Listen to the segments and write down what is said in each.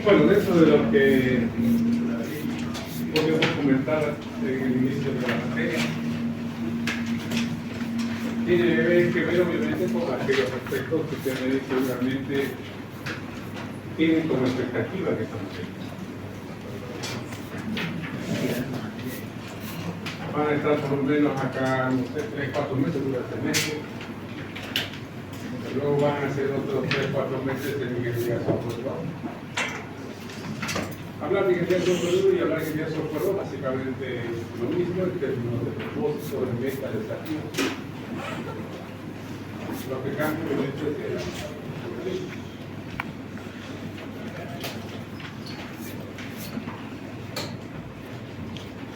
Bueno, dentro de lo que podemos comentar en el inicio de la materia, tiene que ver obviamente con aquellos aspectos que ustedes seguramente tienen como expectativa que esta materia. Van a estar por lo menos acá, no sé, 3-4 meses durante el mes. Luego van a ser otros 3-4 meses de ingeniería de software. Hablar de ingeniería de software y hablar de ingeniería de software básicamente es lo mismo en términos de propósito, de meta, de desafío. Lo que cambia el hecho es que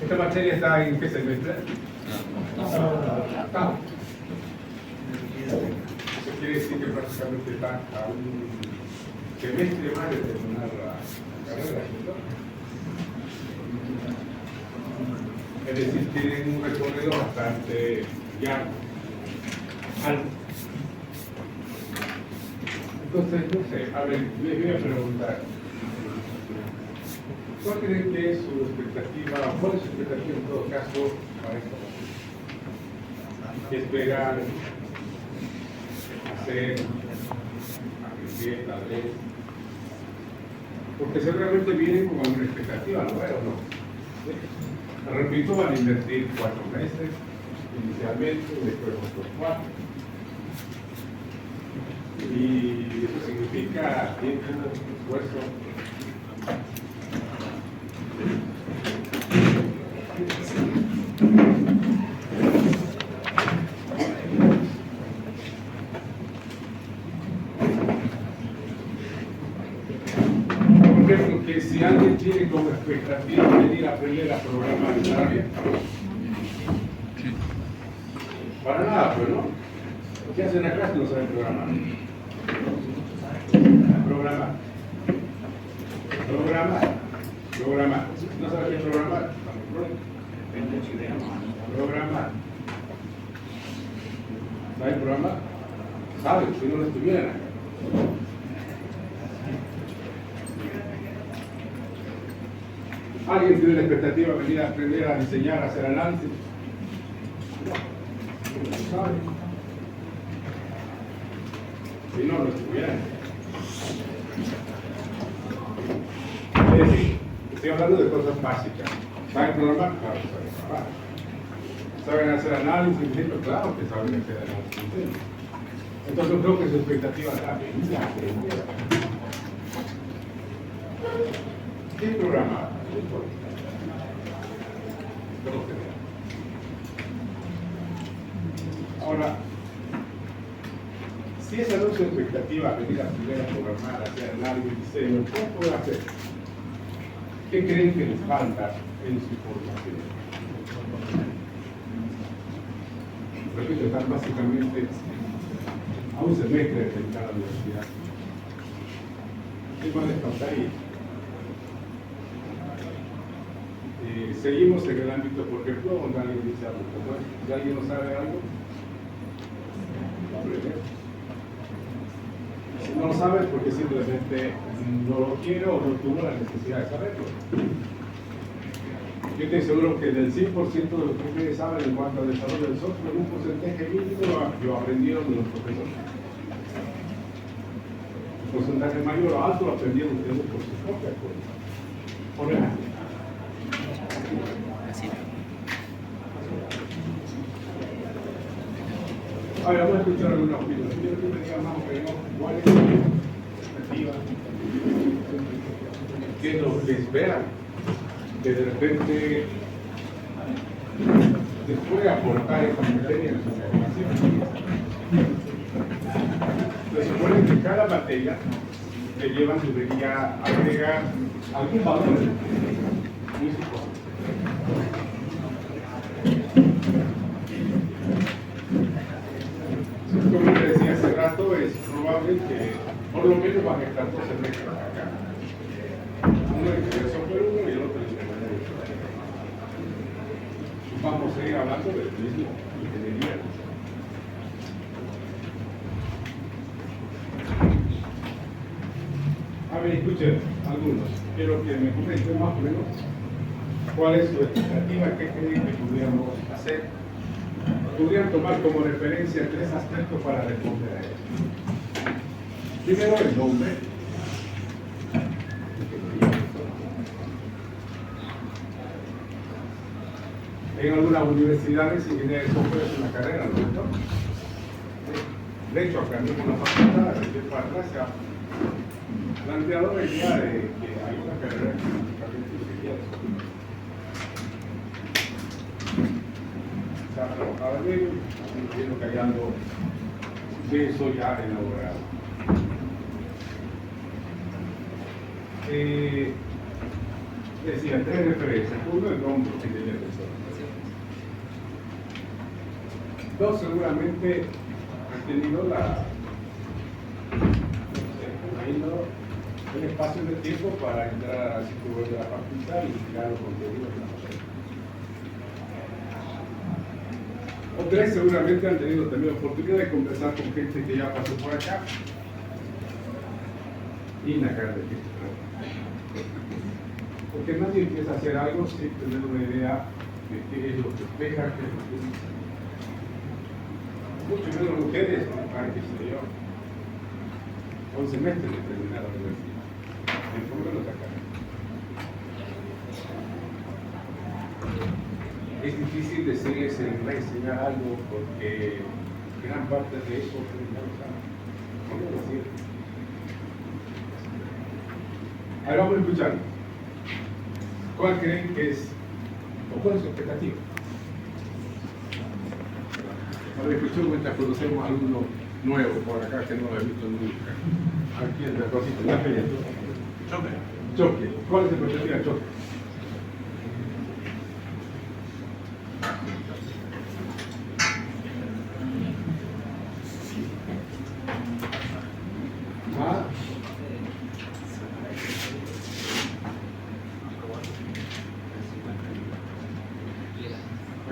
esta materia está en qué semestre. Octavo. Eso quiere decir que prácticamente está a un semestre más de terminar la carrera, ¿cierto? Es decir, tienen un recorrido bastante llano, alto. Entonces, no sé, a ver, les voy a preguntar, ¿cuál creen que es su expectativa, cuál es su expectativa en todo caso para esta materia? ¿Qué esperan hacer, aprender, tal vez? Porque seguramente vienen con alguna expectativa, ¿no? ¿O no? Repito, van a invertir 4 meses inicialmente, después otros 4. Y eso significa tiempo, esfuerzo. Por ejemplo, que si alguien tiene como expectativa venir a aprender a programar, ¿está bien? Para nada, pues, ¿no? ¿Qué hacen acá si no saben programar? Programar. ¿No saben qué programar? Programar. ¿Saben programar? Saben, si no lo estuvieran acá. ¿Alguien tiene la expectativa de venir a aprender a diseñar, a hacer análisis? No sabe. Si no lo estuvieran. Es decir, estoy hablando de cosas básicas. ¿Saben programar? Claro que saben programar. ¿Saben hacer análisis? Claro que saben hacer análisis. Entonces creo que su expectativa está venir a aprender. ¿Qué programar? Ahora, si esa no es su expectativa, venir a aprender a programar, a hacer análisis, diseño, ¿cómo puede hacer? ¿Qué creen que les falta en su formación? Repito, están básicamente a un semestre de entrar a la universidad. ¿Qué más les faltaría? Seguimos en el ámbito, por ejemplo, donde alguien dice algo. ¿Si alguien no sabe algo? Si no lo sabe es porque simplemente no lo quiere o no tuvo la necesidad de saberlo. Yo estoy seguro que del 100% de lo que ustedes saben en cuanto al desarrollo del software, un porcentaje mínimo lo aprendieron de los profesores. Un porcentaje mayor o alto lo aprendieron ustedes por su propia cuenta. Por ejemplo. Ahora vamos a escuchar alguna opinión. Quiero que me digan más o menos cuál es su expectativa, qué es lo que esperan, que de repente después aportar esta materia en su formación. Se supone que cada materia que llevan debería agregar algún valor muy importante. Como te decía hace rato, es probable que por lo menos van a estar dos semestres acá. Uno de ingreso por uno y el otro de ingeniería. Vamos a seguir hablando del mismo ingeniería. A ver, escuchen algunos. Quiero que me comenten más o menos cuál es su expectativa, qué creen que pudiéramos hacer. Podrían tomar como referencia tres aspectos para responder a esto. Primero, el nombre. En algunas universidades, ingeniería de software es una carrera, ¿no es cierto? De hecho, acá mismo en la facultad, de para atrás, se ha planteado la idea de que hay una carrera específicamente de ingeniería de software. Se ha trabajado en ello, entiendo que hay algo de eso ya elaborado. Decía, tres referencias. Uno, el nombre de ingeniería de software. Dos, seguramente han tenido el espacio de tiempo para entrar al sitio web de la facultad y mirar los contenidos de la materia. O tres, seguramente han tenido también la oportunidad de conversar con gente que ya pasó por acá y la cara de gente. Porque nadie empieza a hacer algo sin tener una idea de qué es lo que espera, qué es lo que dice. Mucho menos mujeres, qué sé yo, 11 meses de terminar la universidad. Por lo menos acá. Es difícil decirles en enseñar algo porque gran parte de eso ya lo saben. ¿Cómo decir? Ahora vamos a escuchar. ¿Cuál creen que es, o cuál es su expectativa? Ahora escuchamos mientras conocemos a alguno nuevo por acá que no lo he visto nunca. Aquí en la cosita, en la feria. Choque. ¿Cuál es la expectativa de choque?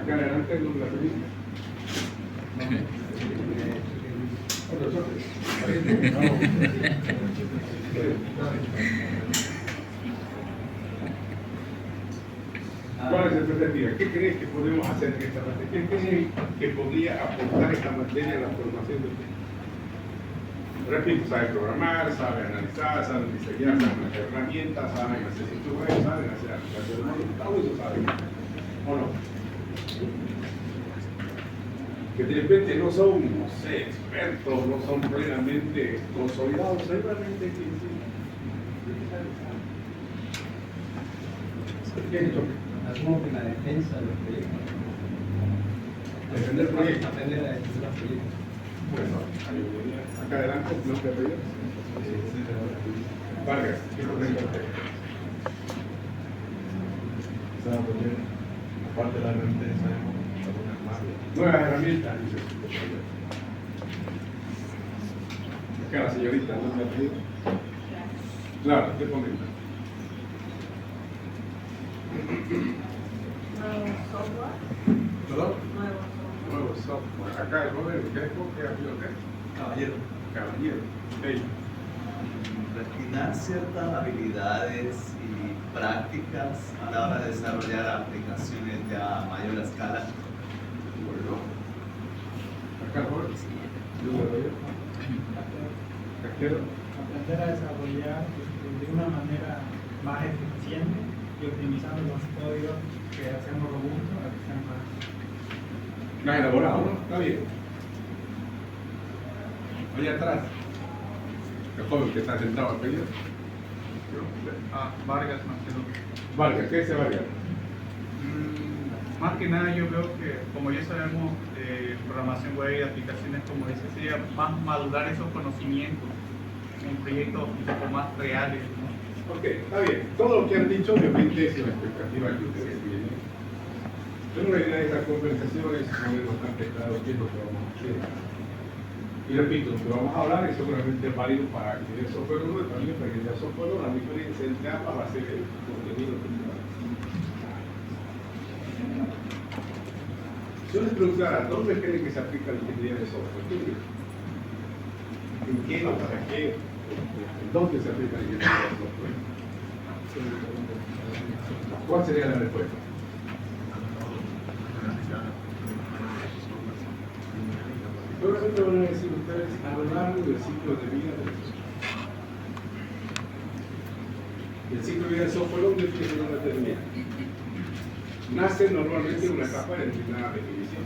Acá adelante el nombre de la película. Otro choque. ¿Cuál es la expectativa? ¿Qué crees que podemos hacer en esta materia? ¿Qué crees que podría aportar esta materia a la formación de ustedes? Repito, saben programar, saben analizar, saben diseñar, saben hacer herramientas, saben hacer sitio web, saben hacer aplicaciones, todo eso saben. ¿O no? Que de repente no son, no sé, expertos, no son plenamente consolidados, seguramente que sí. ¿Qué es esto? Asumo que la defensa de los proyectos. Defender proyectos. Aprender a defender los proyectos. Bueno, acá adelante, no te rías. Vargas, ¿qué correcto? Aparte de la herramienta, sabemos algunas más. Nuevas herramientas, dice. Acá la señorita, ¿no me ha pedido? Claro, ¿qué comenta? Nuevo software. ¿Perdón? Nuevo Nuevo software. Acá el joven, ¿qué ha sido usted? Caballero. Caballero. Hey. Refinar ciertas habilidades y prácticas a la hora de desarrollar aplicaciones de a mayor escala. Bueno. Acá el joven. Yo le doy. Casquero. Aprender a desarrollar de una manera más eficiente y optimizando los códigos que hacemos robustos a que sean Más elaborado, ¿no? Está bien. Allá atrás. El joven que está sentado al pedido. Vargas más que todo. Vargas, ¿qué dice Vargas? Más que nada yo veo que, como ya sabemos, programación web y aplicaciones, como dice, sería más madurar esos conocimientos en proyectos un poco más reales, ¿no? Ok, está bien. Todo lo que han dicho obviamente es la expectativa que ustedes tienen. Pero la idea de esta conversación es poner bastante claro qué es lo que vamos a hacer. Y repito, lo que vamos a hablar es seguramente válido para el software 1 y también para el software 1. La diferencia entre ambas va a ser el contenido principal. Si yo les preguntara, ¿dónde creen que se aplica la ingeniería de software? ¿En qué o para qué? ¿Dónde se aplica la ingeniería de software? ¿Cuál sería la respuesta? Seguramente van a decir ustedes a lo largo del ciclo de vida del software. El ciclo de vida del software, ¿dónde empieza y dónde termina? Nace normalmente en una etapa de determinada definición.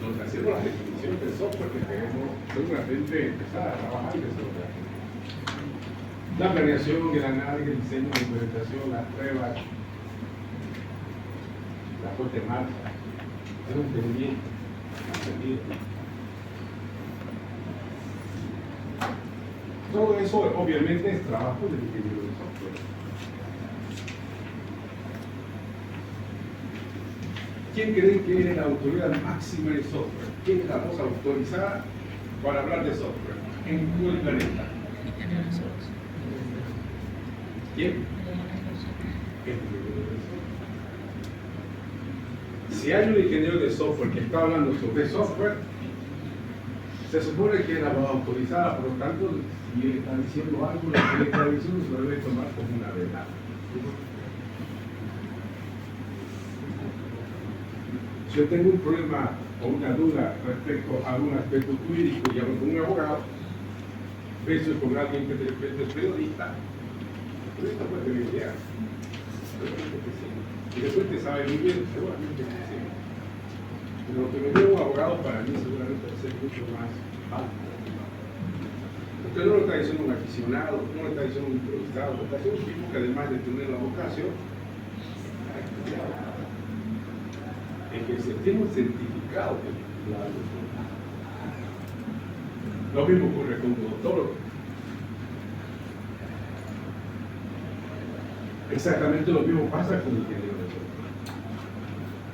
Donde hacemos la definición del software que queremos seguramente empezar a trabajar y desarrollar. La planeación, el análisis, el diseño, la implementación, las pruebas, la puesta en marcha, el entendimiento, todo eso obviamente es trabajo del ingeniero de software. ¿Quién cree que es la autoridad máxima en software? ¿Quién es la voz autorizada para hablar de software en todo el planeta? ¿Quién? El ingeniero de software. Si hay un ingeniero de software que está hablando sobre software, se supone que es la voz autorizada, por lo tanto, si él está diciendo algo, lo que él está diciendo se lo debe tomar como una verdad. Si yo tengo un problema o una duda respecto a un aspecto jurídico y hablo con un abogado, eso es con alguien que de repente es periodista. El periodista puede tener ideas, seguramente que sí. Y después te sabe muy bien, seguramente que sí. Pero lo que me dio un abogado para mí seguramente va a ser mucho más alto. Usted no lo está diciendo un aficionado, no lo está diciendo un improvisado, lo está diciendo un tipo que además de tener la vocación, ha estudiado. Tiene un certificado de la doctora. Lo mismo ocurre con un doctor. Exactamente lo mismo pasa con el ingeniero de software.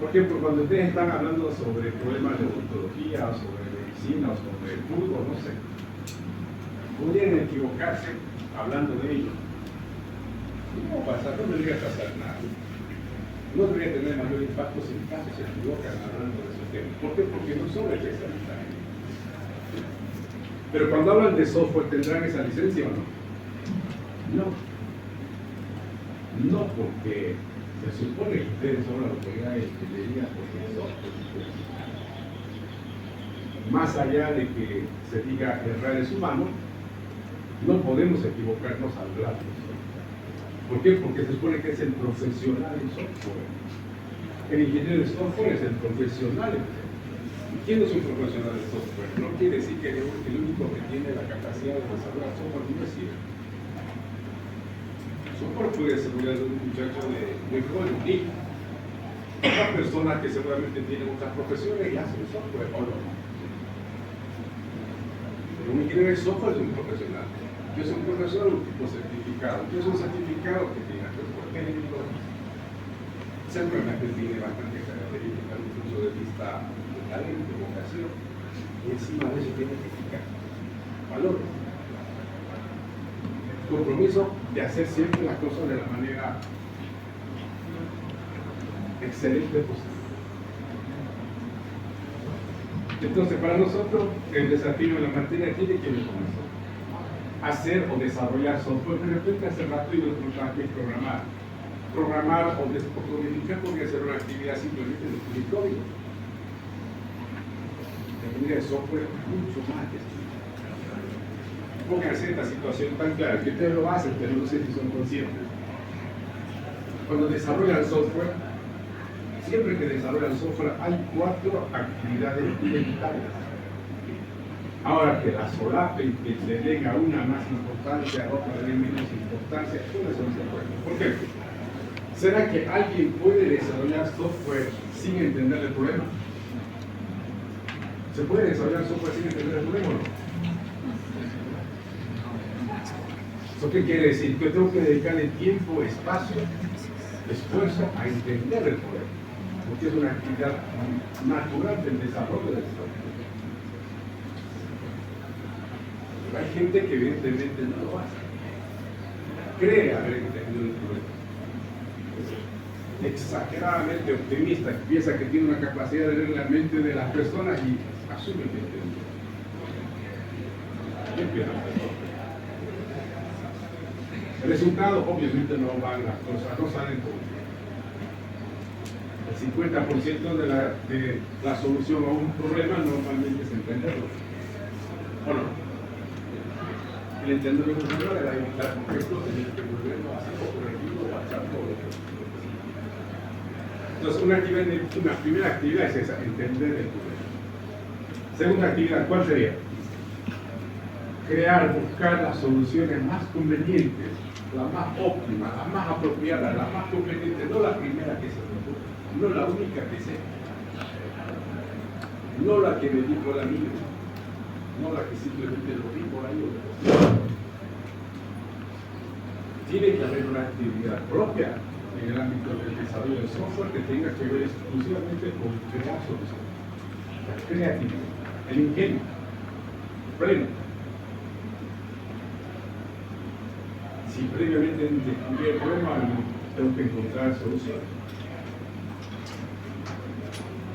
Por ejemplo, cuando ustedes están hablando sobre problemas de odontología, o sobre medicina, o sobre el fútbol, no sé, podrían equivocarse hablando de ello. No pasa, no debería pasar nada. No debería tener mayor impacto si en caso se equivocan hablando de esos temas. ¿Por qué? Porque no son especialistas. Pero cuando hablan de software, ¿tendrán esa licencia o no? No. No, porque se supone que ustedes son la autoridad de ingeniería porque es software. Más allá de que se diga errar es humano, no podemos equivocarnos al hablar de software. ¿Por qué? Porque se supone que es el profesional en software. El ingeniero de software es el profesional. ¿Y quién es un profesional de software? No quiere decir que el único que tiene la capacidad de desarrollar software no es cierto. Software puede desarrollar un muchacho de muy joven y otras personas que seguramente tienen otras profesiones y hacen software o no. Pero un ingeniero de software es un profesional. Yo soy un profesor, un tipo certificado. Yo soy un certificado que tiene aspectos técnicos. Seguramente tiene bastante características desde el punto de vista de talento, de vocación. Y encima de eso tiene ética, valores. Compromiso de hacer siempre las cosas de la manera excelente posible. Entonces, para nosotros, el desafío en la materia tiene que ver con eso. Hacer o desarrollar software. De repente hace rato yo les preguntaba qué es programar. Programar o descodificar podría ser una actividad simplemente de escribir código. La ingeniería de software es mucho más que eso. Pónganse esta situación tan clara que ustedes lo hacen, pero no sé si son conscientes. Cuando desarrollan software, siempre que desarrollan software hay 4 actividades identitarias. Ahora que la solapen, que le den a una más importancia, a otra le den menos importancia, todo eso no se puede. ¿Por qué? ¿Será que alguien puede desarrollar software sin entender el problema? ¿Se puede desarrollar software sin entender el problema o no? ¿Eso qué quiere decir? Que tengo que dedicarle tiempo, espacio, esfuerzo a entender el problema, porque es una actividad natural del desarrollo del software. Pero hay gente que evidentemente no lo hace. Cree haber entendido el problema. Es exageradamente optimista, piensa que tiene una capacidad de leer la mente de las personas y asume que entendió. ¿Qué piensa? El resultado, obviamente, no van las cosas, no salen como el 50% de la solución a un problema normalmente es entenderlo. ¿O no? El entender los problemas le va a evitar, por ejemplo, tener que volverlo así correctivo o acharlo o lo que sea. Entonces, una primera actividad es esa, entender el problema. Segunda actividad, ¿cuál sería? Crear, buscar las soluciones más convenientes, la más óptima, la más apropiada, la más conveniente, no la primera que se me ocurre, no la única que sea, no la que me dijo el amigo, no la que simplemente lo vi por ahí. Tiene que haber una actividad propia en el ámbito del desarrollo del software que tenga que ver exclusivamente con crear soluciones. La creatividad, el ingenio, pleno. Si previamente descubrí el problema, tengo que encontrar soluciones.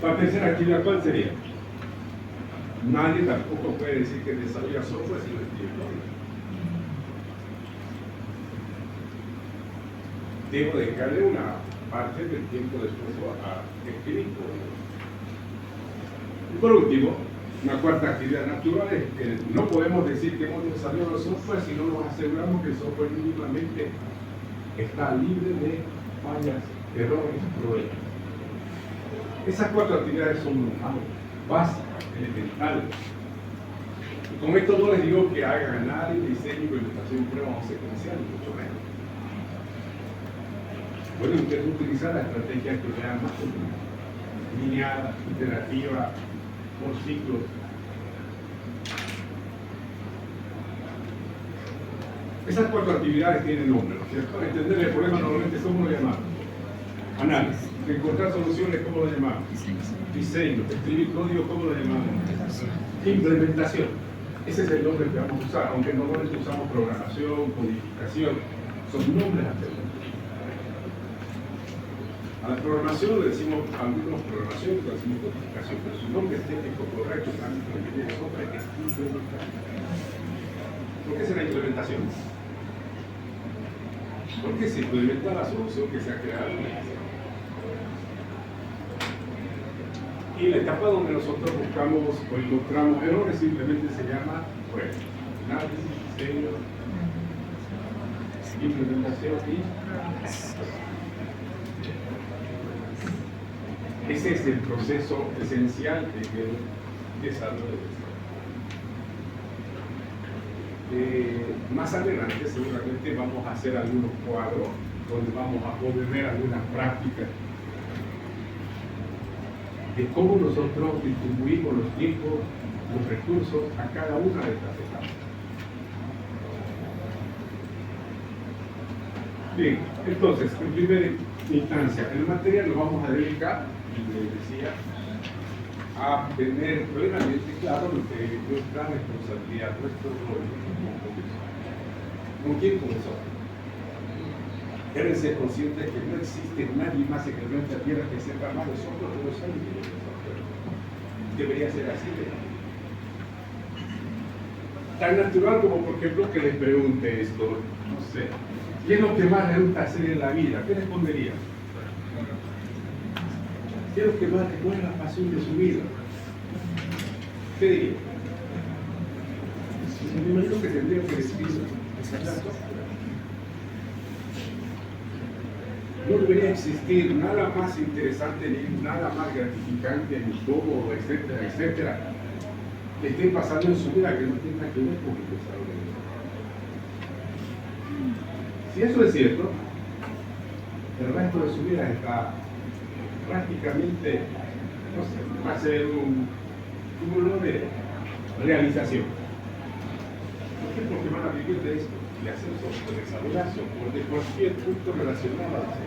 La tercera actividad, ¿cuál sería? Nadie tampoco puede decir que desarrolla software sin escribir código. Debo dedicarle una parte del tiempo de esfuerzo a escribir código. Y por último, una cuarta actividad natural es que no podemos decir que hemos desarrollado software si no nos aseguramos que el software mínimamente está libre de fallas, errores, problemas. Esas cuatro actividades son básicas, elementales. Y con esto no les digo que hagan análisis, diseño, implementación, prueba o secuencial, mucho menos. Pueden ustedes utilizar la estrategia que sea más lineal, iterativa, por ciclos. Esas cuatro actividades tienen nombre, ¿no es cierto? Entender el problema normalmente, ¿cómo lo llamamos? Análisis. Encontrar soluciones, ¿cómo lo llamamos? Diseño. Escribir código, ¿cómo lo llamamos? Implementación. Ese es el nombre que vamos a usar, aunque normalmente usamos programación, codificación, son nombres alternativos. A la programación le decimos, algunos programación, le decimos codificación, pero su nombre técnico correcto en el ámbito de ingeniería de software es implementación. ¿Por qué será implementación? Porque se implementa la solución que se ha creado. Y la etapa donde nosotros buscamos o encontramos errores simplemente se llama prueba. Análisis, diseño, implementación y ese es el proceso esencial del desarrollo de más adelante seguramente vamos a hacer algunos cuadros donde vamos a poder ver algunas prácticas de cómo nosotros distribuimos los tiempos, los recursos a cada una de estas etapas. Bien, entonces, en primera instancia, en materia nos vamos a dedicar, como les decía, a tener plenamente claro lo que es nuestra responsabilidad, nuestro rol como profesor. ¿Con quién comenzó? Deben ser conscientes que no existe nadie más en el planeta Tierra que sepa más de software que los años de software. Debería ser así. Tan natural como, por ejemplo, que les pregunte esto, no sé, ¿qué es lo que más le gusta hacer en la vida? ¿Qué respondería? ¿Qué es lo que más recuerda la pasión de su vida? ¿Qué diría? Me imagino que tendría que decir no debería existir nada más interesante ni nada más gratificante ni todo, etcétera, etcétera, que esté pasando en su vida que no tenga que ver con el desarrollo. Si eso es cierto, el resto de su vida está prácticamente, no sé, va a ser un cúmulo de realización. ¿Por qué? Porque van a vivir de esto, de ascenso, de desarrollarse o de cualquier punto relacionado a eso.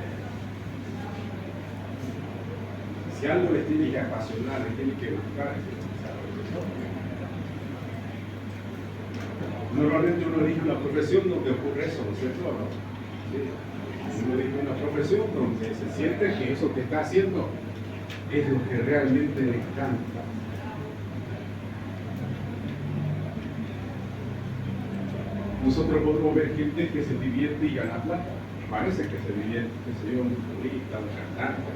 Si algo les tiene que apasionar, les tiene que buscar, es el desarrollo. Normalmente uno elige una profesión donde ocurre eso, ¿no es cierto? ¿No? Sí. Uno elige una profesión donde se siente que eso que está haciendo es lo que realmente le encanta. Nosotros podemos ver gente que se divierte y gana plata. Parece que se divierte, que se ve un futbolista, un cantante.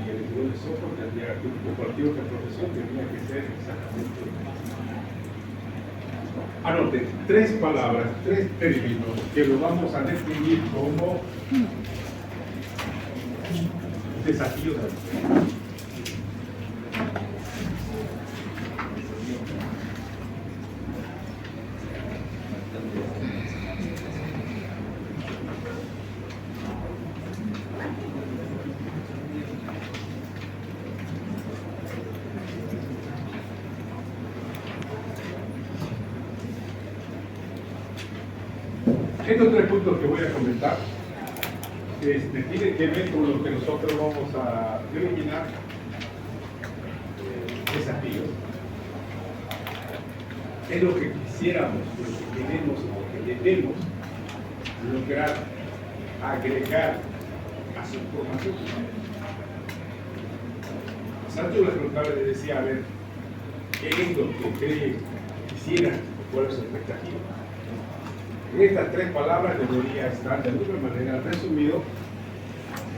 Y el nivel de software tendría que, como cualquier otra profesión, tendría que ser exactamente. Anoten 3 palabras, 3 términos que lo vamos a definir como desafíos de la vida. Estos 3 puntos que voy a comentar tienen que ver con lo que nosotros vamos a denominar desafíos. Es lo que quisiéramos, lo que queremos, lo que debemos lograr agregar a su formación. Sancho la preguntaba, le decía, a ver, ¿qué es lo que cree, quisiera, cuál es su expectativa? En estas 3 palabras debería estar de alguna manera resumido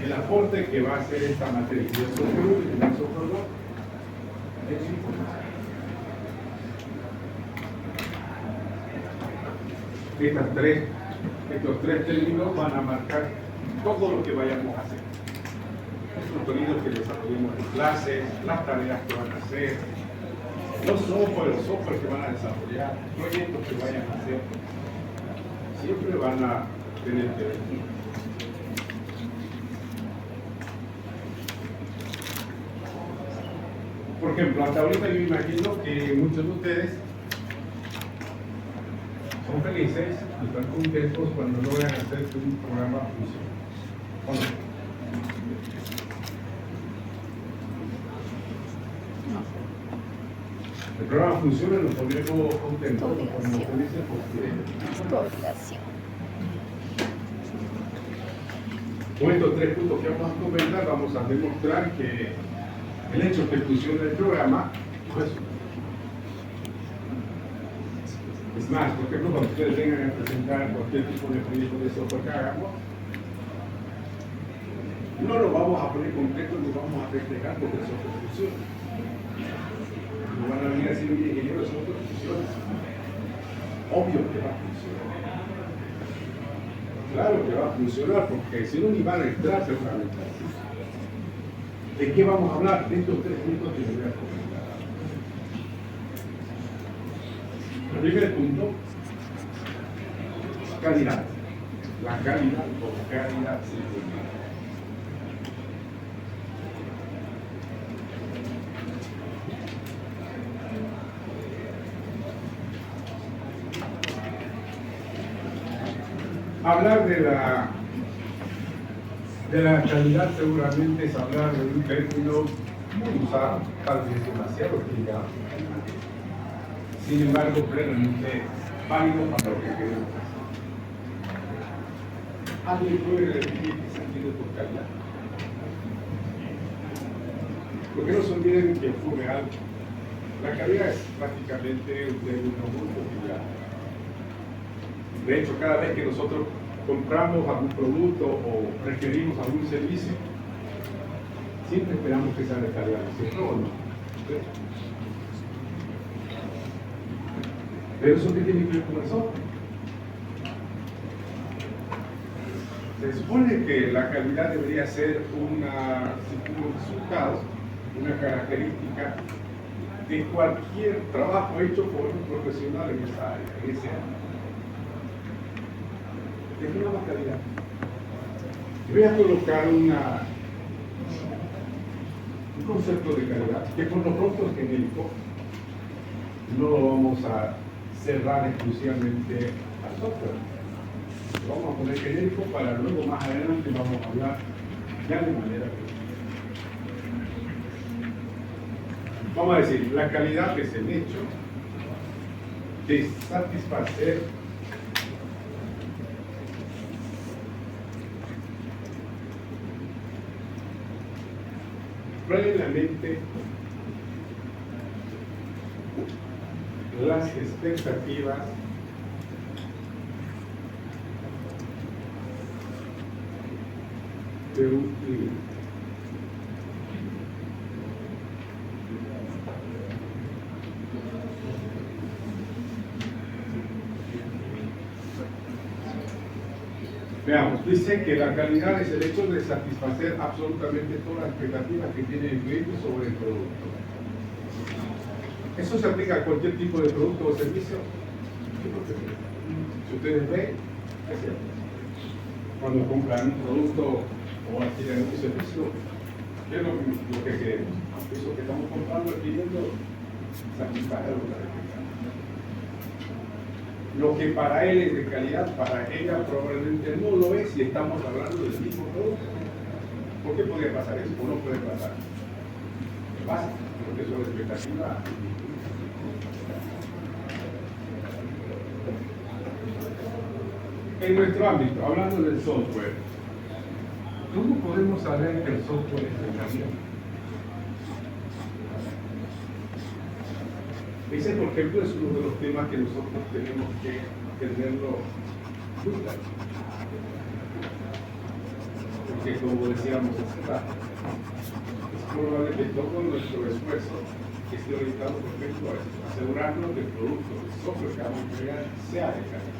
el aporte que va a hacer esta materia de software y de software en su información. Estos tres términos van a marcar todo lo que vayamos a hacer. Los contenidos que desarrollemos en clases, las tareas que van a hacer, los software que van a desarrollar, proyectos que vayan a hacer. Siempre van a tener que ver. Por ejemplo, hasta ahorita yo imagino que muchos de ustedes son felices y están contentos cuando logran hacer que un programa funcione. ¿O no? El programa funciona, nos pondremos contentos, nos ponemos felices porque con estos 3 puntos que vamos a comentar, vamos a demostrar que el hecho que funcione el programa no es una. Es más, por ejemplo, cuando ustedes vengan a presentar cualquier tipo de proyecto de software que hagamos, no lo vamos a poner completo, ni vamos a reflejar porque el software funciona. No van a venir a decir, oye, ingeniero, el software funciona. Obvio que va a funcionar. Claro que va a funcionar, porque si no, ni van a entrar seguramente. ¿De qué vamos a hablar? De estos 3 puntos que les voy a comentar. El primer punto, calidad. La calidad o calidad científica. Hablar de la calidad seguramente es hablar de un término muy usado, tal vez demasiado utilizado. Sin embargo, plenamente válido para lo que queremos hacer. ¿Alguien puede definir qué se entiende por calidad? Porque no se olviden que ocurre algo. La calidad es prácticamente un término muy popular. De hecho, cada vez que nosotros compramos algún producto o requerimos algún servicio, siempre esperamos que sea de calidad, ¿cierto o no? ¿Sí? Pero eso qué tiene que ver con el software. Se supone que la calidad debería ser un resultado, una característica de cualquier trabajo hecho por un profesional en esa área, en ese ámbito. Definamos calidad. Voy a colocar un concepto de calidad que por lo pronto es genérico. No lo vamos a cerrar exclusivamente al software. Lo vamos a poner genérico para luego más adelante vamos a hablar ya de manera que... Vamos a decir, la calidad es el hecho de satisfacer plenamente las expectativas de un cliente. Veamos, dice que la calidad es el hecho de satisfacer absolutamente todas las expectativas que tiene el cliente sobre el producto. ¿Eso se aplica a cualquier tipo de producto o servicio? Si ustedes ven, es cierto. Cuando compran un producto o adquieren un servicio, ¿qué es lo que queremos? Eso que estamos comprando, adquiriendo, satisfacer alguna expectativa. Lo que para él es de calidad, para ella probablemente no lo es si estamos hablando del mismo producto. ¿Por qué podría pasar eso? ¿O no puede pasar? Pasa, porque eso es expectativa. En nuestro ámbito, hablando del software, ¿cómo podemos saber que el software es engañoso? Ese, por ejemplo, es uno de los temas que nosotros tenemos que tenerlo muy claro. Porque, como decíamos hace rato, es probable que todo nuestro esfuerzo esté orientado, por ejemplo, a eso, asegurarnos que el producto, el software que vamos a crear, sea de calidad.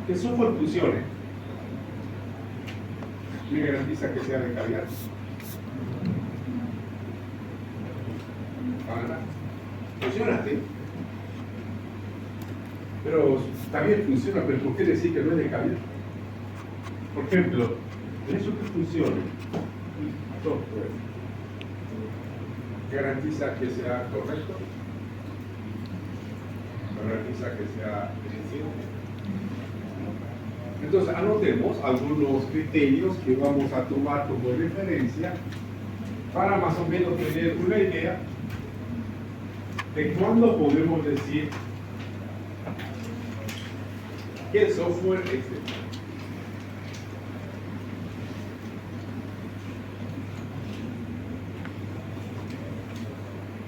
Que el software funcione, me garantiza que sea de calidad. Funciona, ¿sí? Pero también funciona, pero ¿por qué decir que no es de calidad? Por ejemplo, en eso que funcione, el software garantiza que sea correcto, garantiza que sea eficiente. Entonces, anotemos algunos criterios que vamos a tomar como referencia para más o menos tener una idea de cuándo podemos decir que el software es de calidad.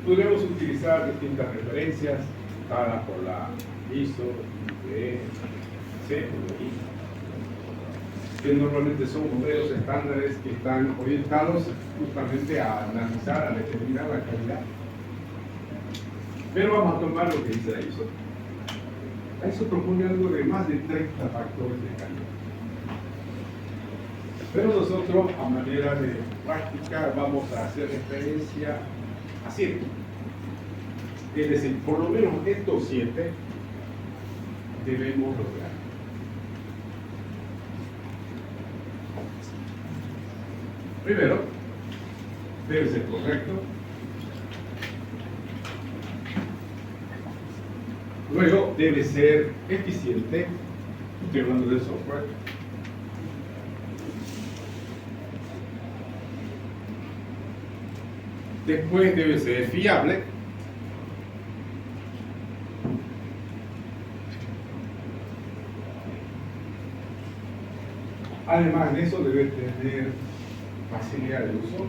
Podemos utilizar distintas referencias dadas por la ISO, IEEE, CPI, que normalmente son modelos estándares que están orientados justamente a analizar, a determinar la calidad. Pero vamos a tomar lo que dice la ISO. La ISO propone algo de más de 30 factores de calidad. Pero nosotros, a manera de práctica, vamos a hacer referencia a 7. Es decir, por lo menos estos 7 debemos lograr. Primero, debe ser correcto. Luego, debe ser eficiente. Estoy hablando del software. Después debe ser fiable. Además de eso, debe tener facilidad de uso.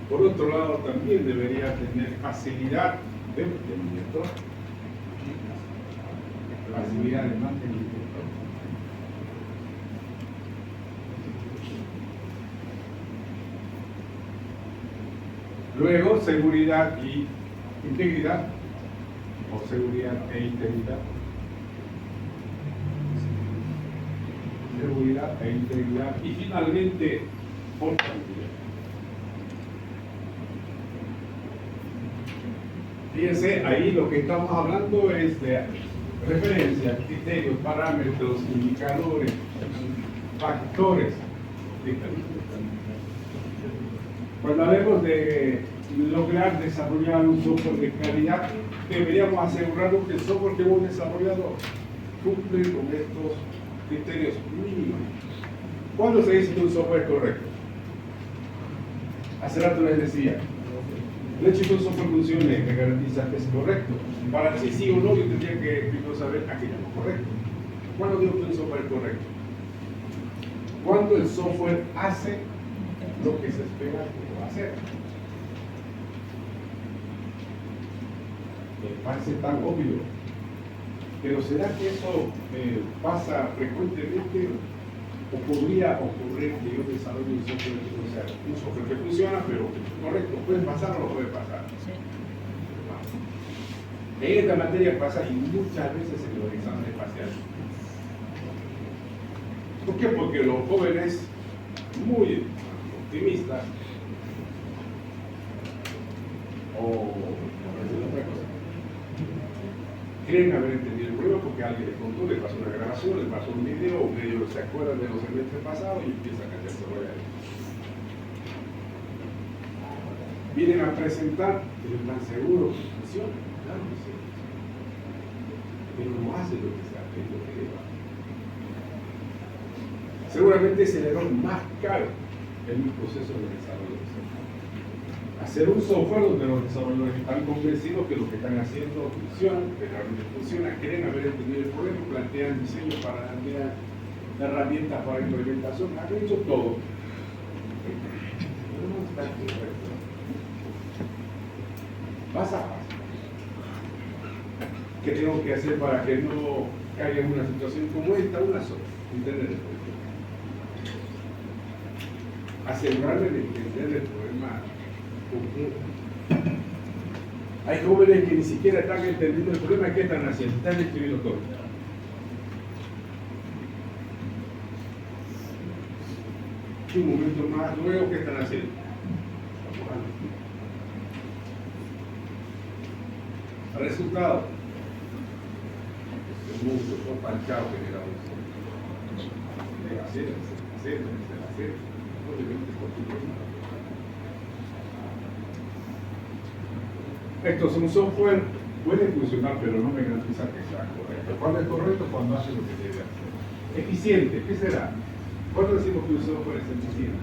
Por otro lado, también debería tener facilidad de mantenimiento. Facilidad de mantenimiento. Luego, seguridad y integridad, o seguridad e integridad. Seguridad e integridad. Y finalmente, Otra mentira. Fíjense, ahí lo que estamos hablando es de referencia, criterios, parámetros, indicadores, factores. Cuando hablemos de lograr desarrollar un software de calidad, deberíamos asegurarnos que el software que hemos desarrollado cumple con estos criterios mínimos. ¿Cuándo se dice que un software es correcto? Hace rato les decía, el hecho de que un software funcione me garantiza que es correcto. Para decir sí o no, yo tendría que primero saber a qué llamo correcto. ¿Cuándo digo que un software es correcto? Cuando el software hace lo que se espera que va a hacer. Me parece tan obvio. Pero ¿será que eso pasa frecuentemente? ¿O podría ocurrir que yo desarrolle un software que no sea un software que funciona, pero correcto? ¿Puede pasar o no puede pasar? Sí. En esta materia pasa y muchas veces en los exámenes espaciales. ¿Por qué? Porque los jóvenes muy optimistas o otra cosa creen haber entendido el problema porque alguien les contó, le pasó una grabación, le pasó un video, o medio se acuerdan de los semestres pasados y empiezan a hacerse rollar. Vienen a presentar, pero están seguros que funciona, claro que sí. Pero no hace lo que se aprendió que deba. Seguramente es el error más caro en un proceso de desarrollo de software. Hacer un software donde los desarrolladores están convencidos que lo que están haciendo funciona, que realmente funciona, creen haber entendido el problema, plantean diseños para plantear herramientas para implementación, han hecho todo. Pero no está correcto. Vas a pasar. ¿Qué tengo que hacer para que no caiga en una situación como esta? Una sola, entender el problema. Asegurarme de entender el problema. Hay jóvenes que ni siquiera están entendiendo el problema. ¿Qué están haciendo? Están escribiendo todo. Un momento más luego, ¿qué están haciendo? Resultado. El mundo, todo panchado generado. Hacer. Obviamente, por tu problema. Esto es un software, puede funcionar, pero no me garantiza que sea correcto. ¿Cuándo es correcto? Cuando hace lo que debe hacer. Eficiente, ¿qué será? ¿Cuándo decimos que un software es eficiente?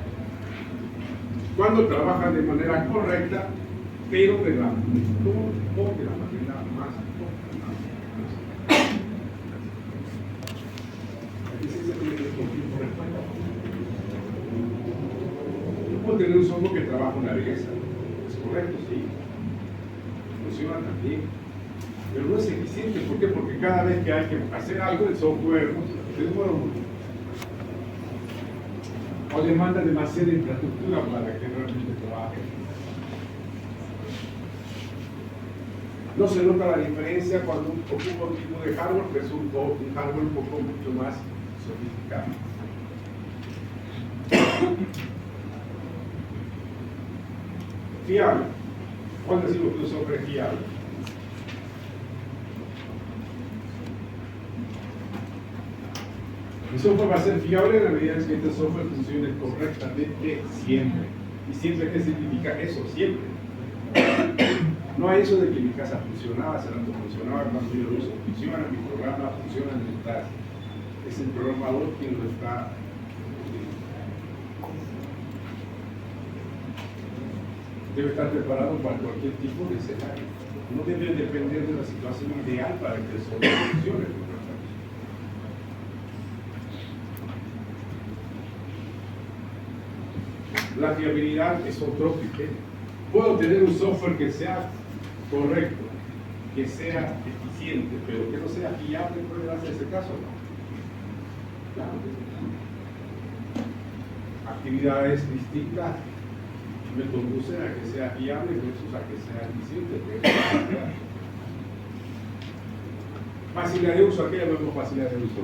Cuando trabaja de manera correcta, pero de la mejor o de la manera más óptima. Aquí se tiene que cumplir por el cuento. Yo puedo tener un software que trabaja una belleza. ¿Es correcto? Sí. Funciona también, pero no es eficiente. ¿Por qué? Porque cada vez que hay que hacer algo, el software se demora mucho o demanda demasiada infraestructura para que realmente trabaje. No se nota la diferencia cuando ocupa un tipo de hardware que es un hardware un poco mucho más sofisticado. Fiable. ¿Cuándo decimos que un software es fiable? El software va a ser fiable en la medida en que este software funcione correctamente siempre. ¿Y siempre qué significa eso? Siempre. No hay eso de que mi casa funcionaba, hace rato funcionaba, cuando yo lo uso funciona, mi programa funciona en el task. Es el programador quien lo está debe estar preparado para cualquier tipo de escenario. No debe depender de la situación ideal para que el software funcione. La fiabilidad es otro criterio. Puedo tener un software que sea correcto, que sea eficiente, pero que no sea fiable. ¿Puede darse ese caso o no? Claro que sí. Actividades distintas me conducen a que sea fiable versus a que sea eficiente. Facilidad de uso, ¿a qué llamamos facilidad de uso?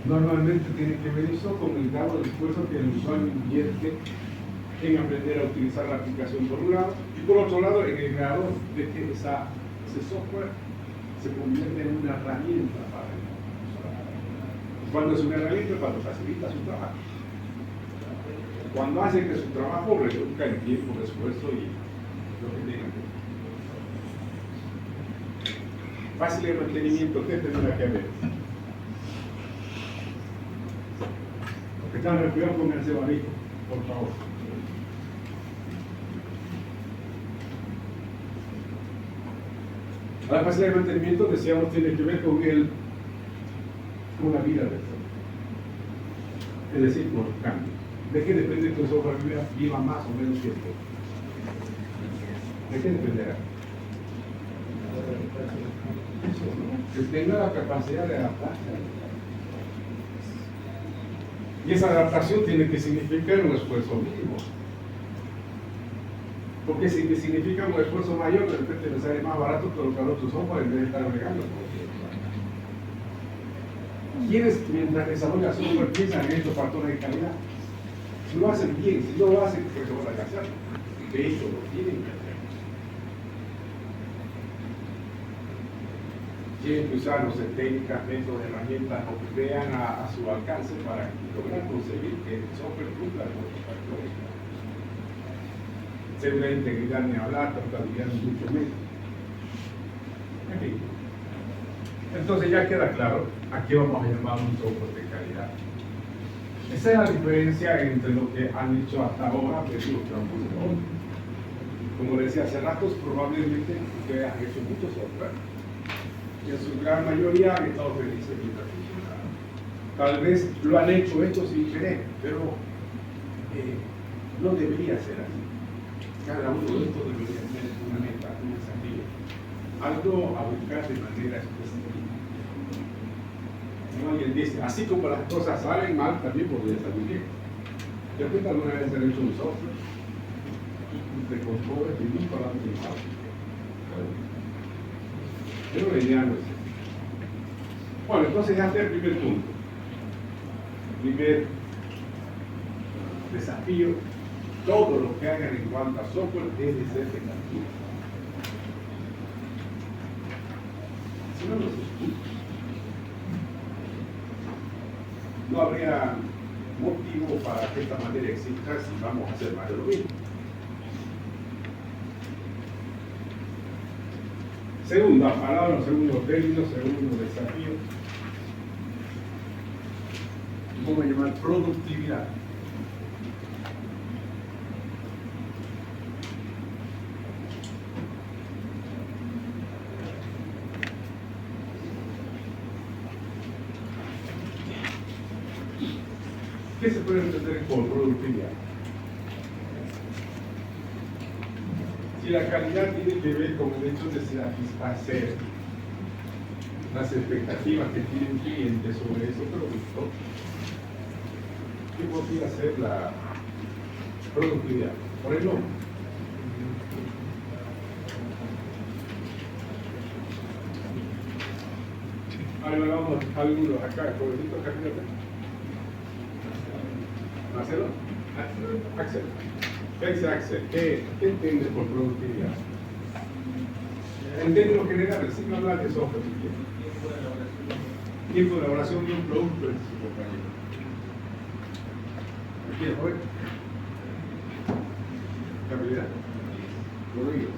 Normalmente tiene que ver eso con el grado de esfuerzo que el usuario invierte en aprender a utilizar la aplicación por un lado, y por otro lado en el grado de que ese software se convierte en una herramienta para él. Cuando es una herramienta, cuando facilita su trabajo. Cuando hace que su trabajo reduzca en tiempo, esfuerzo y lo que tenga que ver. Fácil de mantenimiento, ¿qué tendrá que haber? Los que están refriados, pónganse abanico, por favor. La facilidad de mantenimiento, decíamos, tiene que ver con la vida del software. Es decir, con los cambios. ¿De qué depende que un software viva más o menos tiempo? ¿De qué dependerá? Eso, ¿no? Que tenga la capacidad de adaptarse. Y esa adaptación tiene que significar un esfuerzo mínimo. Porque si significa un esfuerzo mayor, de repente le sale más barato colocar otro software en vez de estar agregando. ¿Quiénes, mientras desarrollan software, piensan en estos factores de calidad? Si lo hacen bien, si no lo hacen, pues se van a casar. De hecho, lo tienen que hacer. Tienen que usar, no sé, técnicas, métodos, herramientas o que vean a su alcance para lograr conseguir que el software cumpla con los factores. Seguridad e integridad ni hablar, tratabilidad ni mucho menos. En fin. Entonces ya queda claro a qué vamos a llamar un software de calidad. Esa es la diferencia entre lo que han hecho hasta ahora versus lo que vamos a hacer hoy. Como decía hace ratos, probablemente ustedes han hecho mucho software y en su gran mayoría han estado felices mientras funcionaba. Tal vez lo han hecho esto sin querer, pero no debería ser así. Cada uno de estos debería tener una meta, un desafío, algo a buscar de manera específica. Y alguien dice, así como las cosas salen mal, también podría salir bien. Yo creo que alguna vez han hecho un software de control y nunca lo han filmado. Pero la idea no es eso. Bueno, entonces ya está el primer punto. El primer desafío. Todo lo que hagan en cuanto a software debe ser de calidad. Si no, no habría motivo para que esta manera exista si vamos a hacer más de lo mismo. Segunda palabra, segundo término, segundo desafío. Vamos a llamar productividad. ¿Qué se puede entender por productividad? Si la calidad tiene que ver con el hecho de satisfacer las expectativas que tiene un cliente sobre ese producto, ¿qué podría ser la productividad? Por el nombre. Ahora vamos a algunos acá, jovencitos acá. Marcelo, Axel. ¿Qué dice Axel? ¿Qué entiendes por productividad? En términos generales, sin hablar de software. Tiempo de elaboración de un producto de su compañero. ¿Aquí es joven? ¿Estabilidad? Lo digo.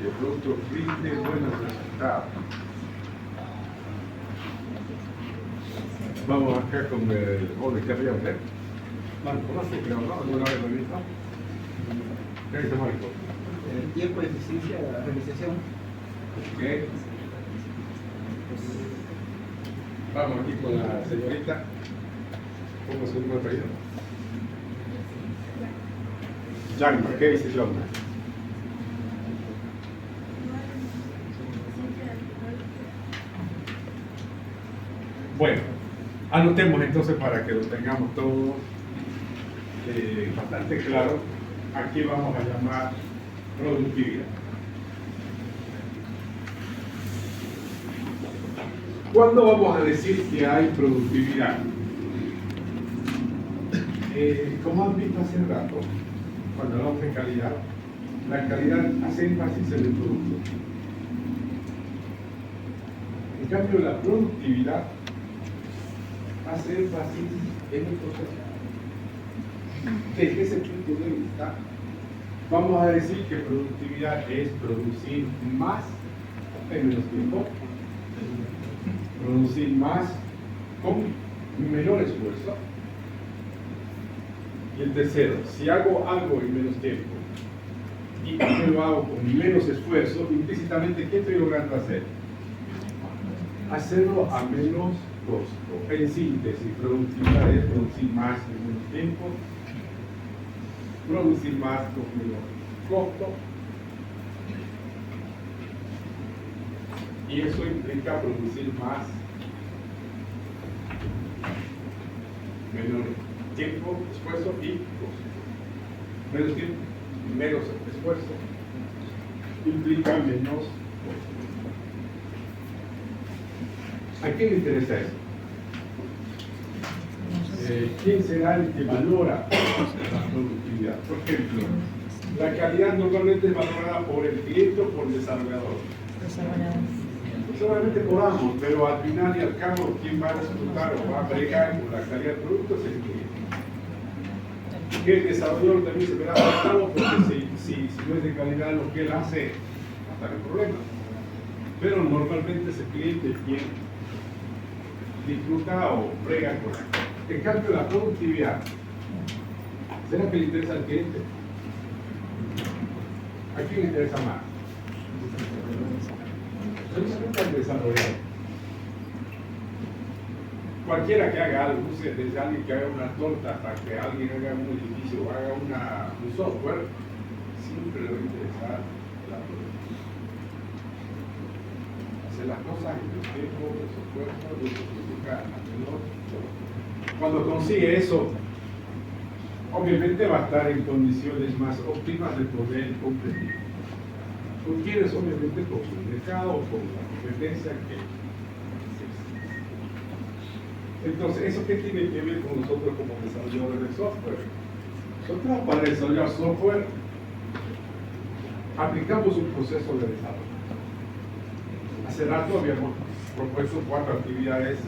El producto rinde buenos resultados. Vamos acá con el joven que arriba, ¿eh? Marco, ¿conoce? Creo, ¿no? ¿Alguna vez lo he visto? ¿Qué dice Marco? El tiempo de eficiencia de la realización. ¿Qué? Vamos aquí con la señorita. ¿Cómo se llama el apellido? Yanma, ¿qué dice Yanma? Bueno, anotemos entonces para que lo tengamos todo bastante claro. Aquí vamos a llamar productividad. ¿Cuándo vamos a decir que hay productividad? Como han visto hace rato, cuando hablamos de calidad, la calidad hace énfasis en el producto. En cambio, la productividad hace énfasis en el proceso. Desde ese punto de vista, vamos a decir que productividad es producir más en menos tiempo, producir más con menor esfuerzo. Y el tercero, si hago algo en menos tiempo y lo hago con menos esfuerzo, implícitamente, ¿qué estoy logrando hacer? Hacerlo a menos costo. En síntesis, productividad es producir más en menos tiempo, producir más con menor costo, y eso implica producir más, menor tiempo, esfuerzo y costo. Menos tiempo, menos esfuerzo, implica menos costo. ¿A quién le interesa eso? ¿Quién será el que valora la productividad? Por ejemplo, la calidad normalmente es valorada por el cliente o por el desarrollador. Solamente por ambos, pero al final y al cabo, quien va a disfrutar o va a bregar con la calidad del producto es el cliente. Que el desarrollador también se verá afectado porque si no es de calidad lo que él hace, va a estar en problemas. Pero normalmente es el cliente quien disfruta o brega con la calidad. En cambio, la productividad, ¿será que le interesa al cliente? ¿A quién le interesa más? Precisamente al desarrollador. Cualquiera que haga algo, desde alguien que haga una torta hasta que alguien haga un edificio o haga un software, siempre le va a interesar la productividad. Hacer las cosas en el tiempo, el esfuerzo, lo que significa a menor. Cuando consigue eso, obviamente va a estar en condiciones más óptimas de poder competir. ¿Con quiénes? Obviamente con el mercado, con la competencia que existe. Entonces, ¿eso qué tiene que ver con nosotros como desarrolladores de software? Nosotros para desarrollar software aplicamos un proceso de desarrollo. Hace rato habíamos propuesto 4 actividades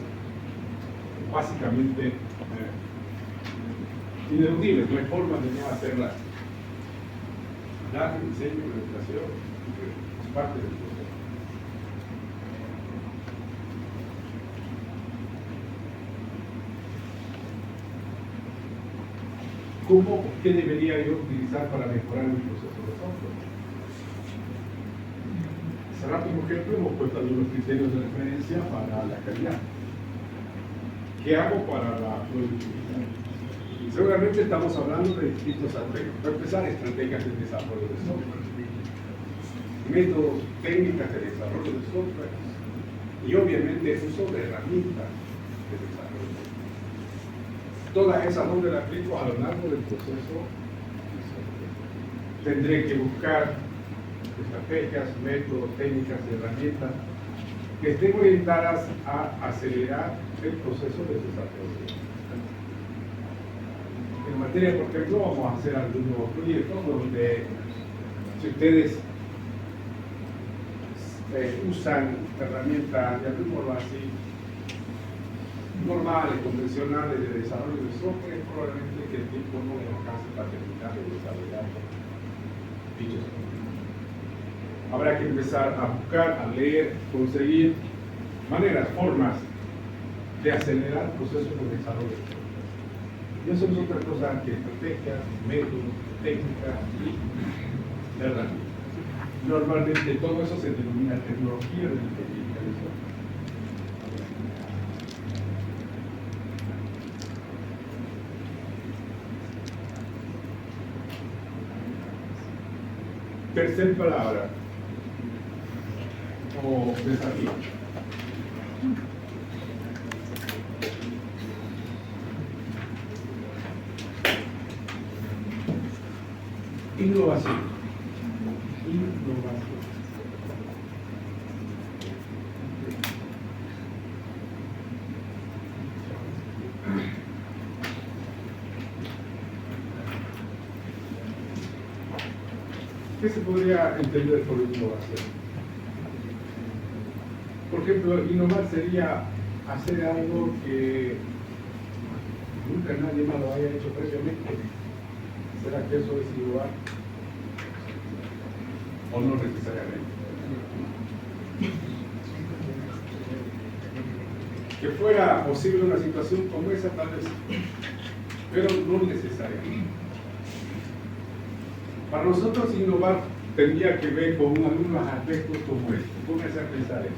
básicamente ineludibles, no hay forma de no hacerlas. Dar diseño, implementación, es parte del proceso. ¿Cómo o qué debería yo utilizar para mejorar mi proceso de software? Hace rato, por ejemplo, hemos puesto algunos criterios de referencia para la calidad. ¿Qué hago para la productividad? Seguramente estamos hablando de distintos aspectos. Para empezar, estrategias de desarrollo de software, métodos, técnicas de desarrollo de software y obviamente uso de herramientas de desarrollo. Todas esas donde las aplico a lo largo del proceso. Tendré que buscar estrategias, métodos, técnicas y herramientas que estén orientadas a acelerar el proceso de desarrollo. En materia, por ejemplo, vamos a hacer algunos proyectos donde si ustedes usan herramientas, llamémoslo así, normales, convencionales de desarrollo de software, probablemente que el tiempo no les alcance para terminar de desarrollar dichos software. Habrá que empezar a buscar, a leer, conseguir maneras, formas de acelerar procesos de desarrollo. Y eso no es otra cosa que estrategias, métodos, técnicas y herramientas. Normalmente todo eso se denomina tecnología de digitalización. Tercer palabra o desafío. Innovación. ¿Qué se podría entender por innovación? Por ejemplo, innovar sería hacer algo que nunca nadie más lo haya hecho previamente. ¿Será que eso es innovar? ¿O no necesariamente? Que fuera posible una situación como esa, tal vez, pero no necesariamente. Para nosotros innovar tendría que ver con algunos aspectos como este. Pónganse a pensar esto.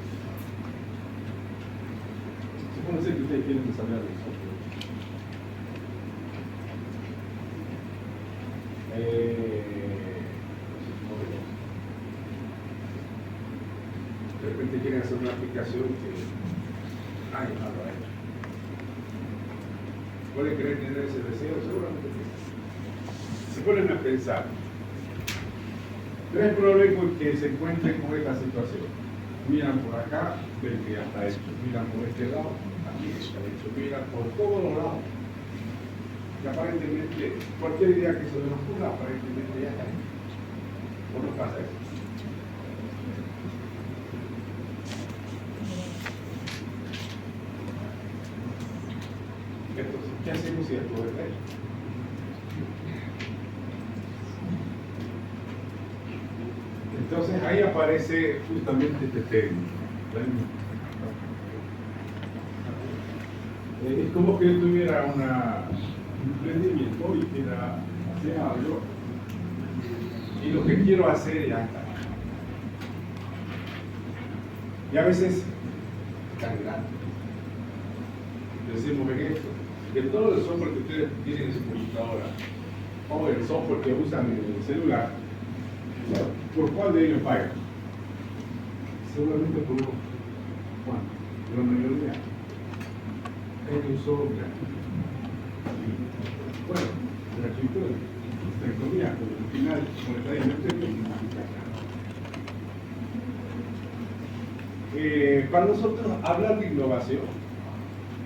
Supónganse que ustedes quieren desarrollar el software. De repente quieren hacer una aplicación que nadie más lo ha hecho. ¿Pueden querer tener ese deseo? Seguramente sí. Se ponen a pensar. Tres problemas que se encuentren con esta situación. Miran por acá, ven que ya está hecho. Miran por este lado, también está hecho. Miran por todos los lados. Y aparentemente, cualquier idea que se les ocurra, aparentemente ya está hecho. ¿O no pasa eso? Entonces, ¿qué hacemos si esto es ley? Entonces ahí aparece justamente este término. Es como que yo tuviera un emprendimiento y quiera hacer algo y lo que quiero hacer ya está. Y a veces tan grande. Decimos en esto, que todo el software que ustedes tienen en su computadora o el software que usan en el celular, ¿por cuál de ellos pagan? Seguramente por uno. ¿Cuánto? La mayoría. Es un solo gratuito. Bueno, gratuito, entre comillas, pero al final, monetariamente, no significa nada. Para nosotros, hablar de innovación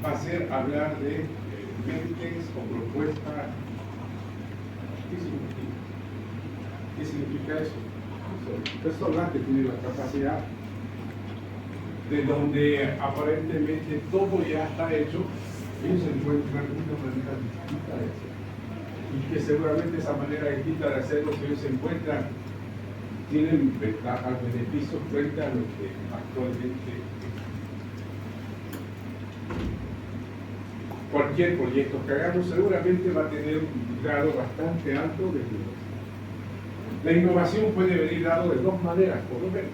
va a ser hablar de mentes o propuestas. ¿Qué significa eso? Personas que tienen la capacidad de donde aparentemente todo ya está hecho, ellos encuentran una manera distinta de hacerlo. Y que seguramente esa manera distinta de hacerlo que ellos encuentran tienen ventajas, beneficios frente a lo que actualmente cualquier proyecto que hagamos seguramente va a tener un grado bastante alto de innovación. La innovación puede venir dado de dos maneras, por lo menos.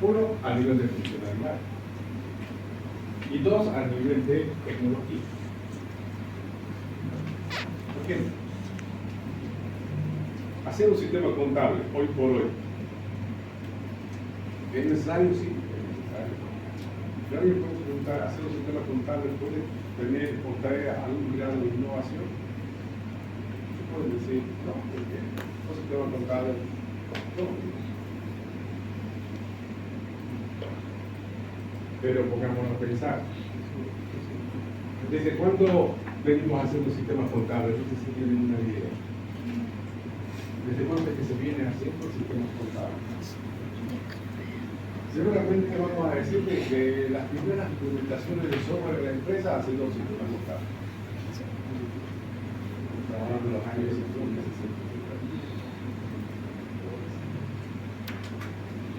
Uno, a nivel de funcionalidad. Y dos, a nivel de tecnología. ¿Por qué? Hacer un sistema contable, hoy por hoy, ¿es necesario? Sí, es necesario. Pero alguien puede preguntar, ¿hacer un sistema contable puede tener o traer algún grado de innovación? Pueden decir, no, porque un sistema contable no. Pero pongámonos a pensar, ¿desde cuándo venimos haciendo sistemas contables? No sé si tienen una idea. ¿Desde cuándo es que se viene haciendo sistemas contables? Seguramente vamos a decir que las primeras implementaciones de software de la empresa han sido sistemas contables. Estamos hablando de los años 50, 60.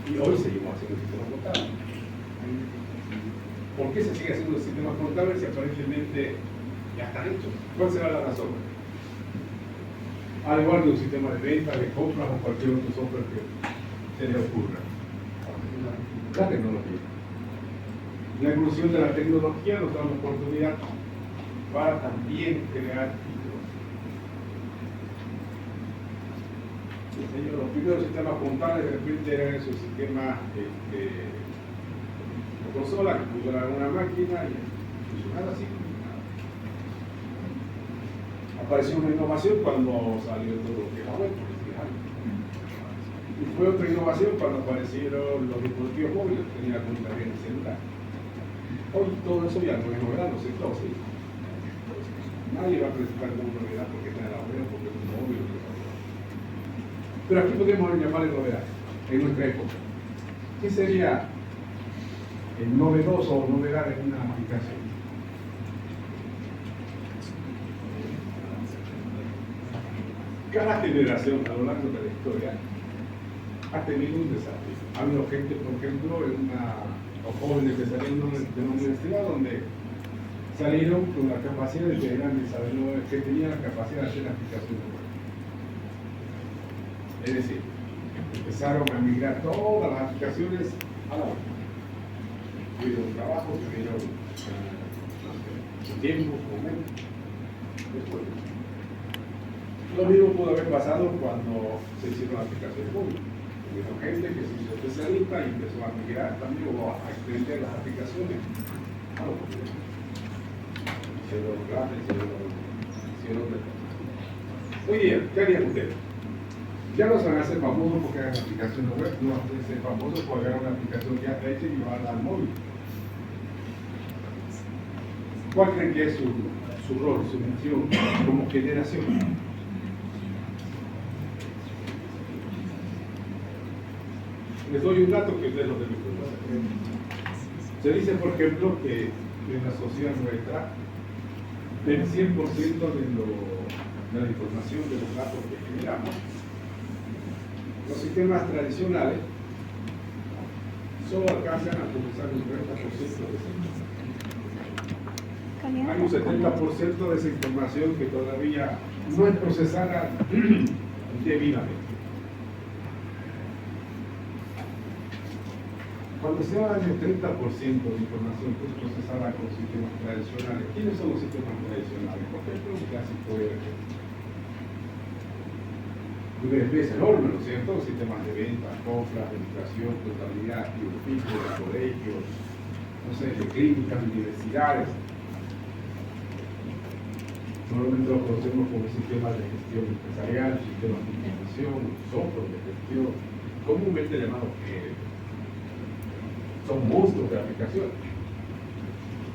Y hoy seguimos haciendo sistemas contables. ¿Por qué se sigue haciendo los sistemas contables si aparentemente ya están hechos? ¿Cuál será la razón? Al igual que un sistema de venta, de compras o cualquier otro software que se le ocurra. La tecnología. La evolución de la tecnología nos da una oportunidad para también crear títulos. Los primeros sistemas contables de repente eran esos sistemas consola que funcionaba en una máquina y funcionaba así. Apareció una innovación cuando salió todo lo que era web, y fue otra innovación cuando aparecieron los dispositivos móviles que tenían la comunicación en el celular. Hoy todo eso ya no es novedad, no sé, todo sí. Nadie va a presentar como novedad porque está en la web, porque es un móvil. Pero aquí podemos llamarle novedad, en nuestra época. ¿Qué sería el novedoso o novedad en una aplicación? Cada generación a lo largo de la historia ha tenido un desafío. Ha habido gente, por ejemplo, o jóvenes que salieron de una universidad donde salieron con la capacidad de que eran desarrolladores, que tenían la capacidad de hacer aplicaciones web. Es decir, empezaron a migrar todas las aplicaciones a la web. Tuvieron trabajo, tuvieron tiempo, momentos, después. Lo mismo pudo haber pasado cuando se hicieron aplicaciones móviles. Hubieron gente que se hizo especialista y empezó a migrar también o a extender las aplicaciones a los móviles. Hicieron clases, hicieron de cosas. Muy bien, ¿qué harían ustedes? Ya no se van a hacer famosos porque hagan aplicaciones web, no van a ser famosos por hacer una aplicación ya hecha y llevarla al móvil. ¿Cuál creen que es su rol, su misión como generación? Les doy un dato que ustedes lo deben conocer. Se dice, por ejemplo, que en la sociedad nuestra, el 100% de la información de los datos que generamos, los sistemas tradicionales solo alcanzan a procesar un 30% de esa información. Hay un 70% de esa información que todavía no es procesada debidamente. Cuando se habla del 30% de información que es procesada con sistemas tradicionales, ¿quiénes son los sistemas tradicionales? Por ejemplo, un clásico ERP. Un ERP es enorme, ¿no es cierto? Sistemas de venta, compras, educación, contabilidad, piso, de colegios, no sé, de clínicas, universidades. Normalmente lo conocemos como sistemas de gestión empresarial, sistemas de información, software de gestión, comúnmente llamados ERP. Son monstruos de aplicaciones.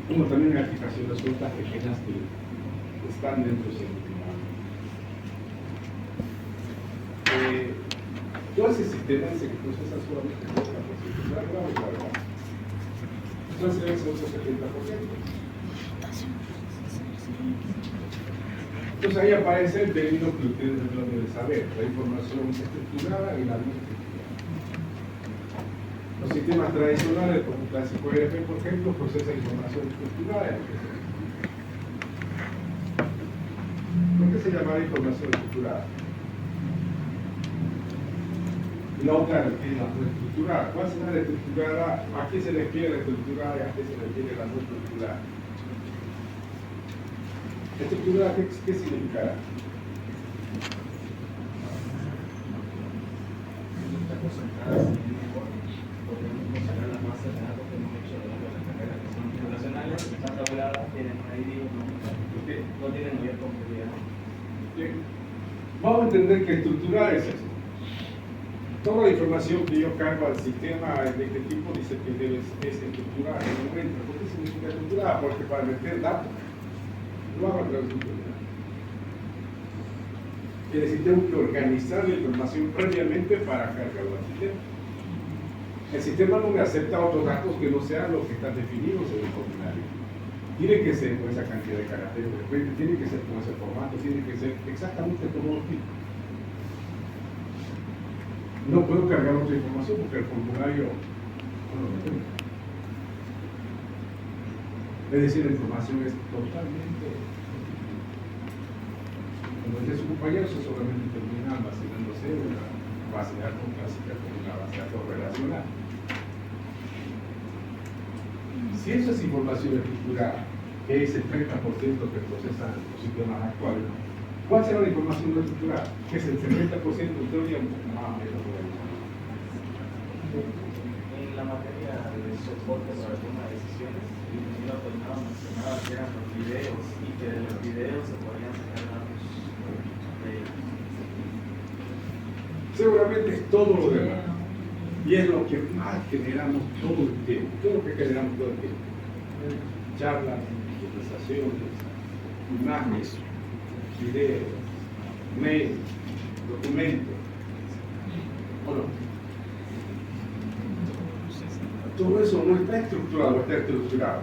Como también hay aplicaciones sueltas pequeñas que están dentro del sistema. Todo ese sistema dice que procesa solamente el 30%. Claro. Entonces debe ser otro 70%. Entonces ahí aparece el término que ustedes deben saber, la información estructurada y la no estructurada. Los sistemas tradicionales, como el clásico ERP, por ejemplo, procesan información estructurada. ¿Por qué se llama información estructurada? La otra es la no estructurada. ¿Cuál será la estructurada? ¿A qué se refiere la estructurada y a qué se refiere la no estructurada? ¿Estructurada qué significará? Vamos a entender que estructurar es eso. Toda la información que yo cargo al sistema de este tipo dice que es estructurada. ¿Por qué significa estructurada? Porque para meter datos no hago a través de estructura. Es decir, tengo que organizar la información previamente para cargarlo al sistema. El sistema no me acepta otros datos que no sean los que están definidos en el formulario. Tiene que ser con esa cantidad de caracteres, de repente tiene que ser con ese formato, tiene que ser exactamente como los tipos. No puedo cargar otra información porque el formulario no lo tiene. Es decir, la información es totalmente. Como dice su compañero, eso solamente termina almacenándose una base de datos clásica con una base de datos relacional. Si eso es información estructurada, que es el 30% que procesan los sistemas actuales, ¿cuál será la información no estructurada? Que es el 70% de teoría más o menos. En la materia de soporte para toma de decisiones, el ingeniero Peinado mencionaba que eran los videos y que de los videos se podrían sacar datos de ellos. Seguramente es todo lo demás. Y es lo que más generamos todo el tiempo. ¿Qué es lo que generamos todo el tiempo? Charlas, conversaciones, imágenes, videos, mails, documentos. no? Todo eso no está estructurado, está estructurado.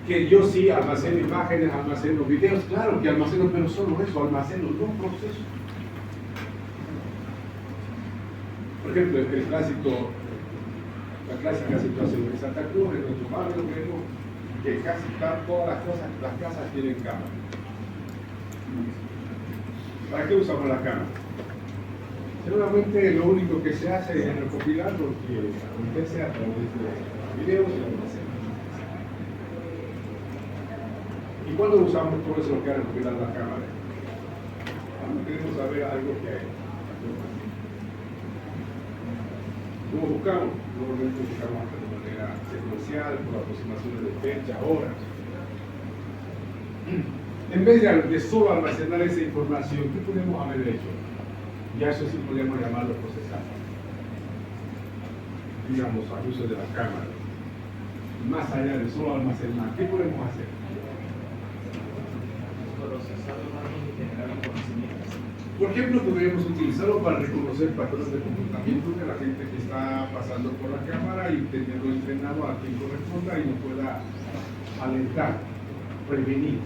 Que yo sí almaceno imágenes, almaceno videos, claro que almaceno, pero solo eso, almaceno, no proceso. Por ejemplo, la clásica situación en Santa Cruz, en nuestro barrio, vemos que casi todas las casas tienen cámara. ¿Para qué usamos las cámaras? Seguramente lo único que se hace es recopilar lo que acontece a través de videos y almacenes. ¿Y cuándo usamos todo eso que ha recopilado la cámara? Cuando queremos saber algo que hay. ¿Cómo buscamos? Normalmente buscamos de manera secuencial, por aproximaciones de fecha, horas. En vez de solo almacenar esa información, ¿qué podemos haber hecho? Ya eso sí podemos llamarlo procesar. Digamos, al uso de la cámara. Más allá de solo almacenar, ¿qué podemos hacer? Procesar los datos y generar conocimientos. Por ejemplo, podríamos utilizarlo para reconocer patrones de comportamiento de la gente que está pasando por la cámara y tenerlo entrenado a quien corresponda y nos pueda alentar, prevenir,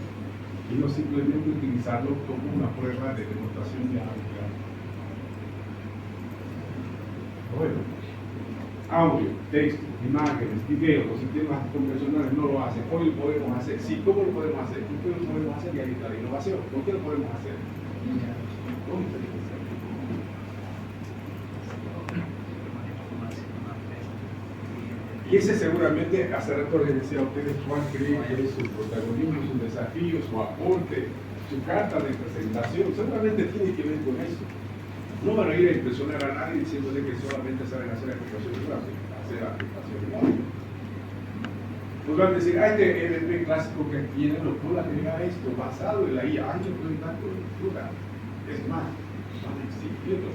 y no simplemente utilizarlo como una prueba de demostración de habilidad. Bueno, audio, texto, imágenes, videos, los sistemas convencionales no lo hacen. Hoy lo podemos hacer. Sí, ¿cómo lo podemos hacer? ¿Por qué lo podemos hacer? Y ahí está la innovación. ¿Por qué lo podemos hacer? Y ese seguramente, hace rato les decía a ustedes, Juan cree que es su protagonismo, su desafío, su aporte, su carta de presentación, seguramente tiene que ver con eso. No van a ir a impresionar a nadie diciéndole que solamente saben hacer aplicaciones gráficas, hacer aplicaciones gráficas. Nos van a decir, este EVP clásico que tiene, lo puedo agregar esto, basado en la IA, yo puedo dar cobertura. Es más, van a exigirlo.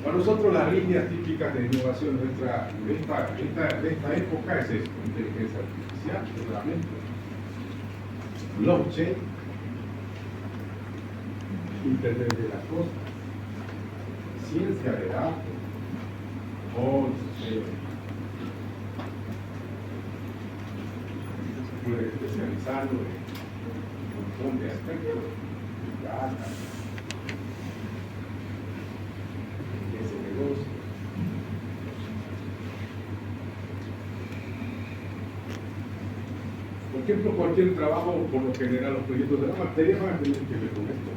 Para nosotros las líneas típicas de innovación de esta época es esto: inteligencia artificial, seguramente, blockchain, Internet de las cosas, ciencia de datos, puede especializarlo en un montón de aspectos, data, ese negocio. Por ejemplo, cualquier trabajo, por lo general, los proyectos de la materia van a tener que ver con esto.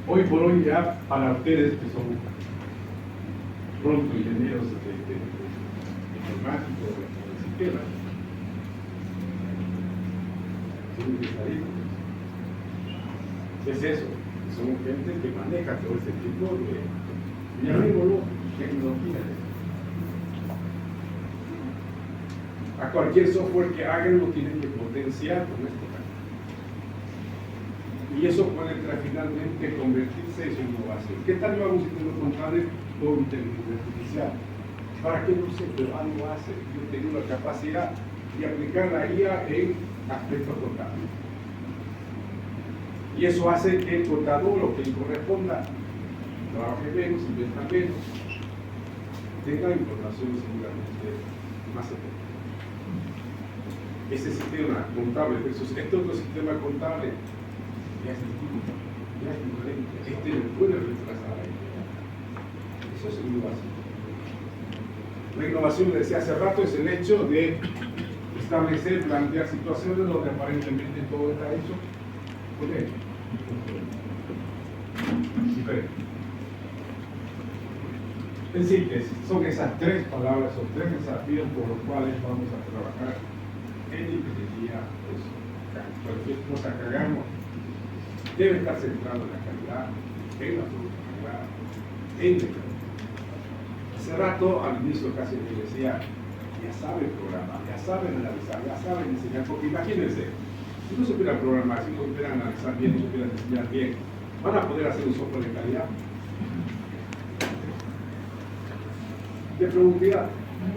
Hoy por hoy ya para ustedes que son pronto ingenieros de informáticos, de sistemas, tienen que salir. Es eso, son gente que maneja todo este tipo de llamémoslo tecnología. A cualquier software que hagan lo tienen que potenciar con esto. Y eso puede finalmente convertirse en su innovación. ¿Qué tal yo hago un sistema contable con inteligencia artificial? ¿Para qué no sé? Pero algo hace. Yo tengo la capacidad de aplicar la IA en aspectos contables. Y eso hace que el contador o quien corresponda trabaje menos, invierta menos, tenga información seguramente más efectiva. Ese sistema contable versus este otro sistema contable ya es distinto, ya es diferente. Este no puede retrasar la idea. Eso es innovación. La innovación, le decía hace rato, es el hecho de establecer, plantear situaciones donde aparentemente todo está hecho con él. Diferente. En síntesis, son esas tres palabras, son tres desafíos por los cuales vamos a trabajar en ingeniería. Cualquier cosa que hagamos debe estar centrado en la calidad, en la productividad, en la calidad. Hace rato, al inicio casi les decía, ya saben programar, ya saben analizar, ya saben enseñar, porque imagínense, si no supieran programar, si no supieran analizar bien, no supieran enseñar bien, ¿van a poder hacer un software de calidad? De productividad,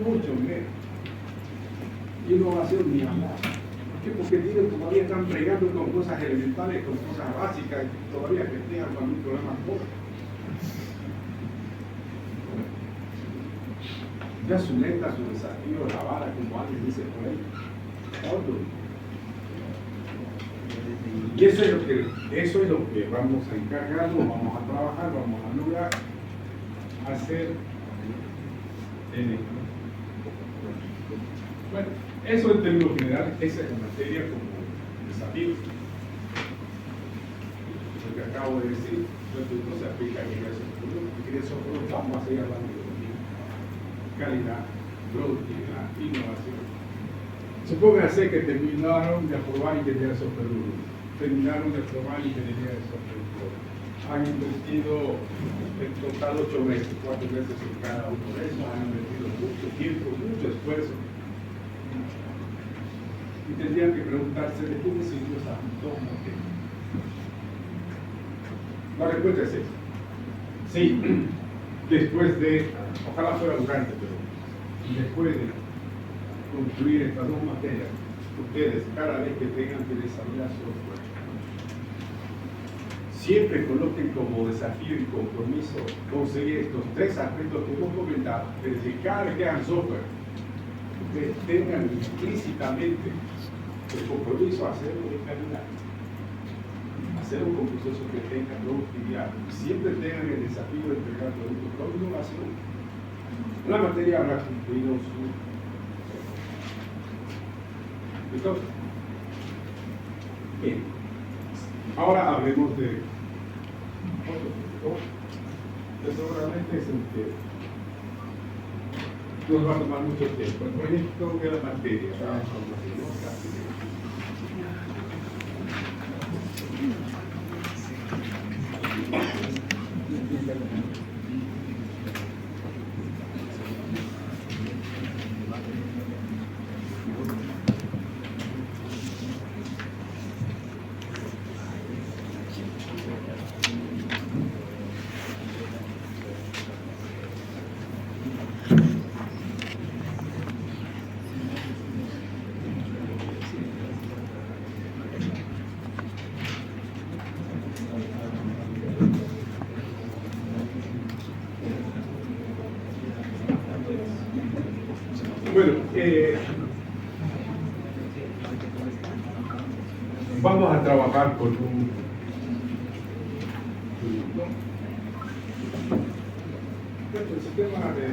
mucho menos. Innovación ni hablar. ¿Por qué? Porque ellos todavía están bregando con cosas elementales, con cosas básicas, todavía que tengan con un problema pobre. Ya su meta, su desafío, la vara, como alguien dice por ahí. Otro. Y eso es lo que vamos a encargarnos, vamos a trabajar, vamos a lograr hacer en esto. Bueno, eso en términos generales, esa es la materia como desafío. Lo que acabo de decir, no se aplica en ingresos, vamos a seguir hablando de calidad, productividad, innovación. Supóngase que terminaron de aprobar ingeniería de software 1, terminaron de aprobar ingeniería de software 2, han invertido en total 8 meses, 4 meses en cada uno de esos, han invertido mucho tiempo, mucho esfuerzo. Y tendrían que preguntarse de cómo se hizo esas dos materias. La respuesta es esa. Sí, después de, ojalá fuera durante, pero después de concluir estas dos materias, ustedes cada vez que tengan que desarrollar software, siempre coloquen como desafío y compromiso conseguir estos 3 aspectos que hemos comentado. Es decir, cada vez que hagan software, ustedes tengan implícitamente el compromiso a hacerlo de calidad, hacer un proceso que tenga productividad, y siempre tengan el desafío de entregar productos con innovación. La materia habrá cumplido su entonces, bien, ahora hablemos de otro punto, que seguramente es el que nos va a tomar mucho tiempo. El proyecto de la materia, la información, ¿no? Bueno, vamos a trabajar con un el sistema de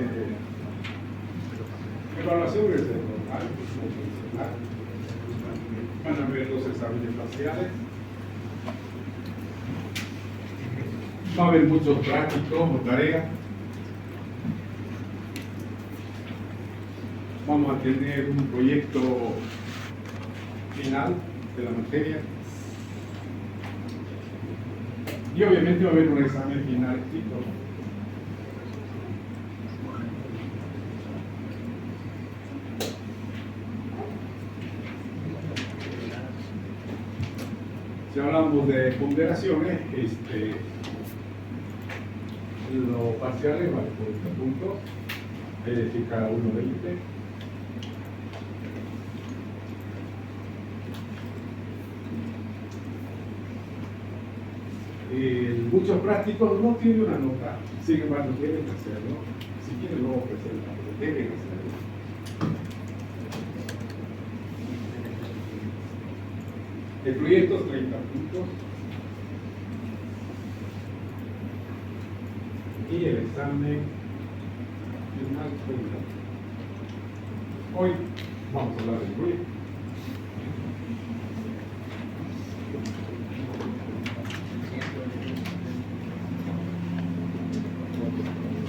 evaluación es normal, van a ver los exámenes parciales, va a haber muchos prácticos o tareas. Vamos a tener un proyecto final de la materia y obviamente va a haber un examen final. Si hablamos de ponderaciones, los parciales vale por este punto, es decir, cada uno 20. Muchos prácticos no tienen una nota, sin embargo tienen que hacerlo. Si quieren luego presentan, pero deben hacerlo. El proyecto 30 puntos y el examen final 30. Hoy vamos a hablar del proyecto.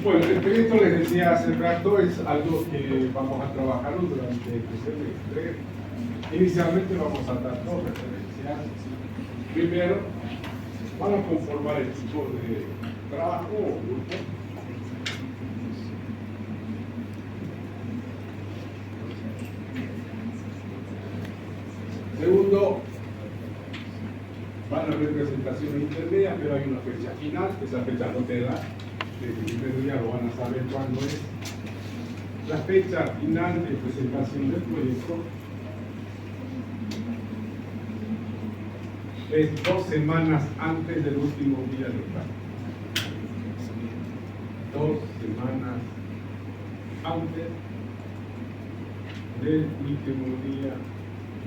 Bueno, el proyecto, les decía hace rato, es algo que vamos a trabajar durante el semestre. Inicialmente vamos a dar 2 referencias. Primero, van a conformar el tipo de trabajo o grupo. Segundo, van a haber presentaciones intermedias, pero hay una fecha final, esa fecha no te da. Desde el primer día lo van a saber cuándo es. la fecha final de presentación del proyecto es 2 semanas antes del último día de clase. 2 semanas antes del último día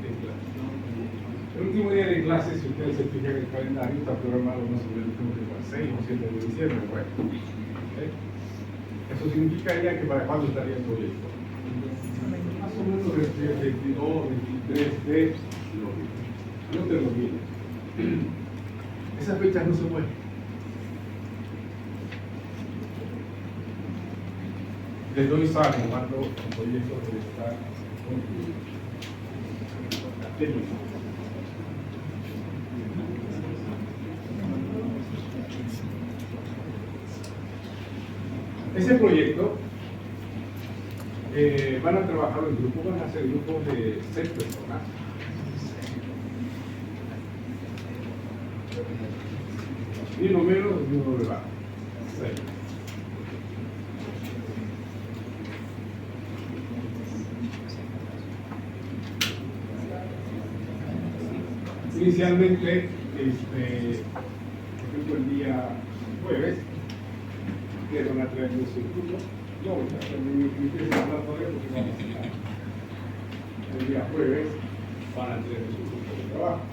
de clase. El último día de clase, si ustedes se fijan en el calendario, está programado más o menos como el 6 o 7 de diciembre. Bueno, ¿okay? Eso significaría que para cuándo estaría el proyecto. Más o menos el 22, 23 de noviembre. No te lo olvides. Esas fechas no se mueven. Les doy saco cuando el proyecto debe estar concluido. Terminado. Ese proyecto van a trabajar en grupos, van a ser grupos de 6 personas. Ni uno menos ni uno de bajo. 6. Inicialmente, por ejemplo, el día jueves, que van a traer un circuito. No, mi quiero hablar todavía porque vamos a hablar. El día jueves van a traer un circuito de trabajo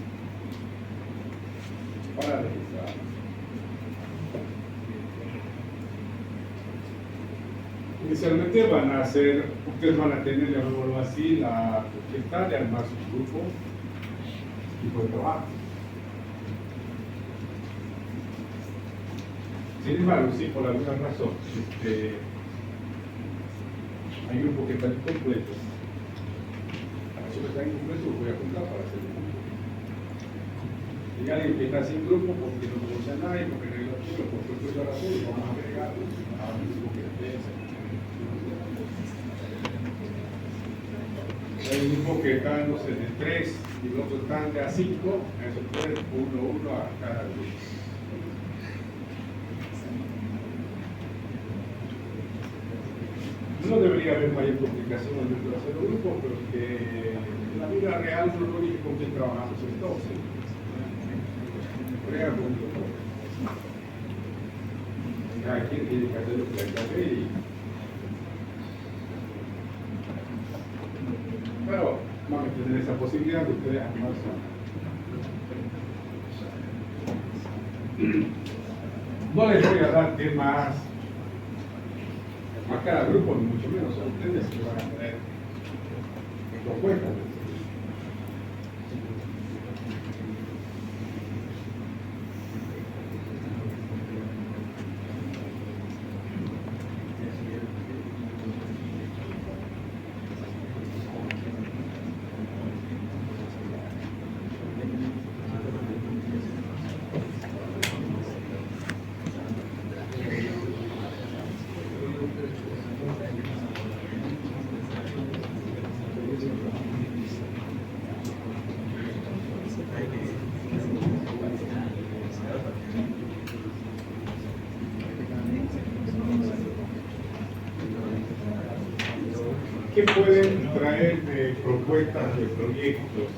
para registrar. Inicialmente van a hacer, ustedes van a tener, llamémoslo así, la potestad de armar su grupo de trabajo. Sin embargo, si por alguna razón hay grupos que están incompletos, a esos que están incompletos los voy a juntar para hacer un grupo. Y alguien que está sin grupo porque no conoce a nadie, porque no hay los por cualquier razón, lo vamos a agregar a un grupo que esté. Hay un grupo que están, no sé, de 3 y los otros están de a 5, eso puede 1 a cada grupo. No debería haber mayor complicación dentro de hacer un grupo, pero que en la vida real uno no dice con quién trabajamos entonces. Crea con grupo. Cada quien tiene que hacer lo que hay que hacer y... Pero vamos a tener esa posibilidad de ustedes armar su... No les voy a dar temas a cada grupo, ni mucho menos a ustedes que van a tener propuestas. ¿Qué pueden traer de propuestas de proyectos?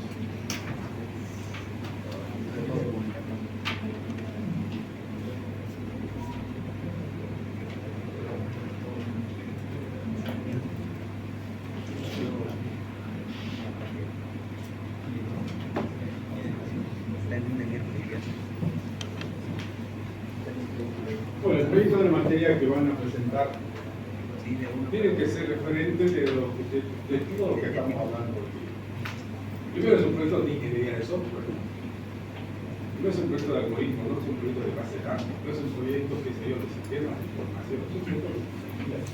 Bueno, el proyecto de materia que van a presentar tiene que ser referente de todo lo que estamos hablando aquí. Primero es un proyecto de ingeniería de software. No es un proyecto de algoritmo, no es un proyecto de base de datos, no es un proyecto que se dio de sistemas de información, es un proyecto de ingeniería.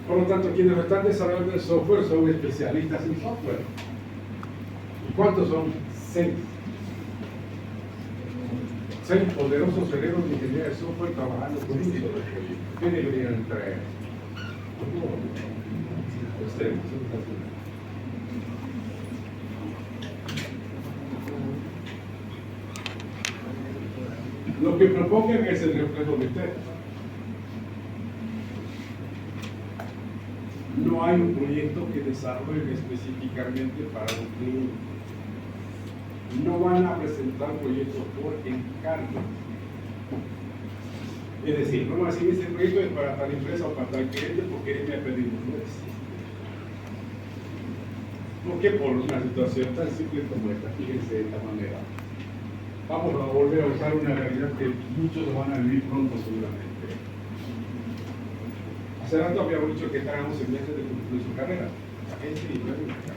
Por lo tanto, quienes están desarrollando el software son especialistas en software. ¿Y cuántos son? 6 poderosos cerebros de ingeniería de software trabajando con un solo proyecto. ¿Qué deberían traer? Ustedes. Lo que propongan es el reflejo de ustedes. no hay un proyecto que desarrollen específicamente para un cliente. No van a presentar proyectos por encargo. Es decir, no van a decir, este proyecto es para tal empresa o para tal cliente porque él me ha pedido. No existe. ¿Por qué? Por una situación tan simple como esta. Fíjense de esta manera. Vamos a volver a usar una realidad que muchos lo van a vivir pronto seguramente. Hace rato habíamos dicho que están a 11 meses de concluir su carrera. La gente y no es una carrera.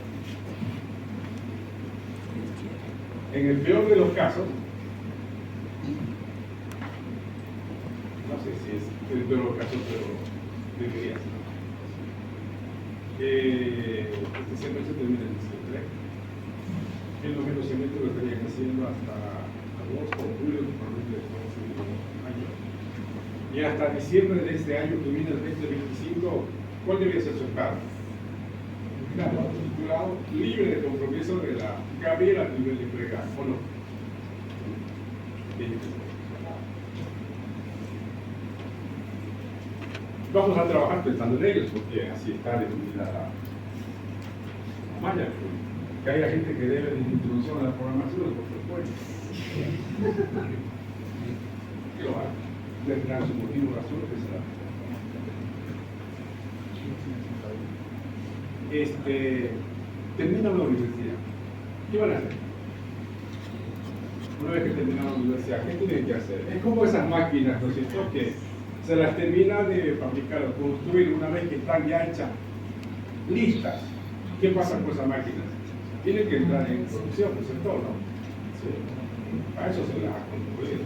En el peor de los casos, no sé si es el peor de los casos, pero debería ser. Este semestre termina en diciembre. En los menos semestres lo estarían haciendo hasta agosto o julio, probablemente después de segundo año. Y hasta diciembre de este año que viene el 2025, ¿cuál debería ser su estado? Claro, titulado libre de compromiso de la carrera a nivel de empleado, ¿o no? Vamos a trabajar pensando en ellos, porque así está determinada la malla. Que haya gente que debe de introducción a la programación, por supuesto. Que lo haga. Tendrán su motivo, razón, que será. Terminan la universidad. ¿Qué van a hacer? Una vez que terminan la universidad, ¿qué tienen que hacer? Es como esas máquinas, ¿no es cierto? Que se las termina de fabricar o construir una vez que están ya hechas, listas. ¿Qué pasa con esas máquinas? Tienen que entrar en producción, ¿no es cierto? ¿No? Sí. Para eso se las ha construido.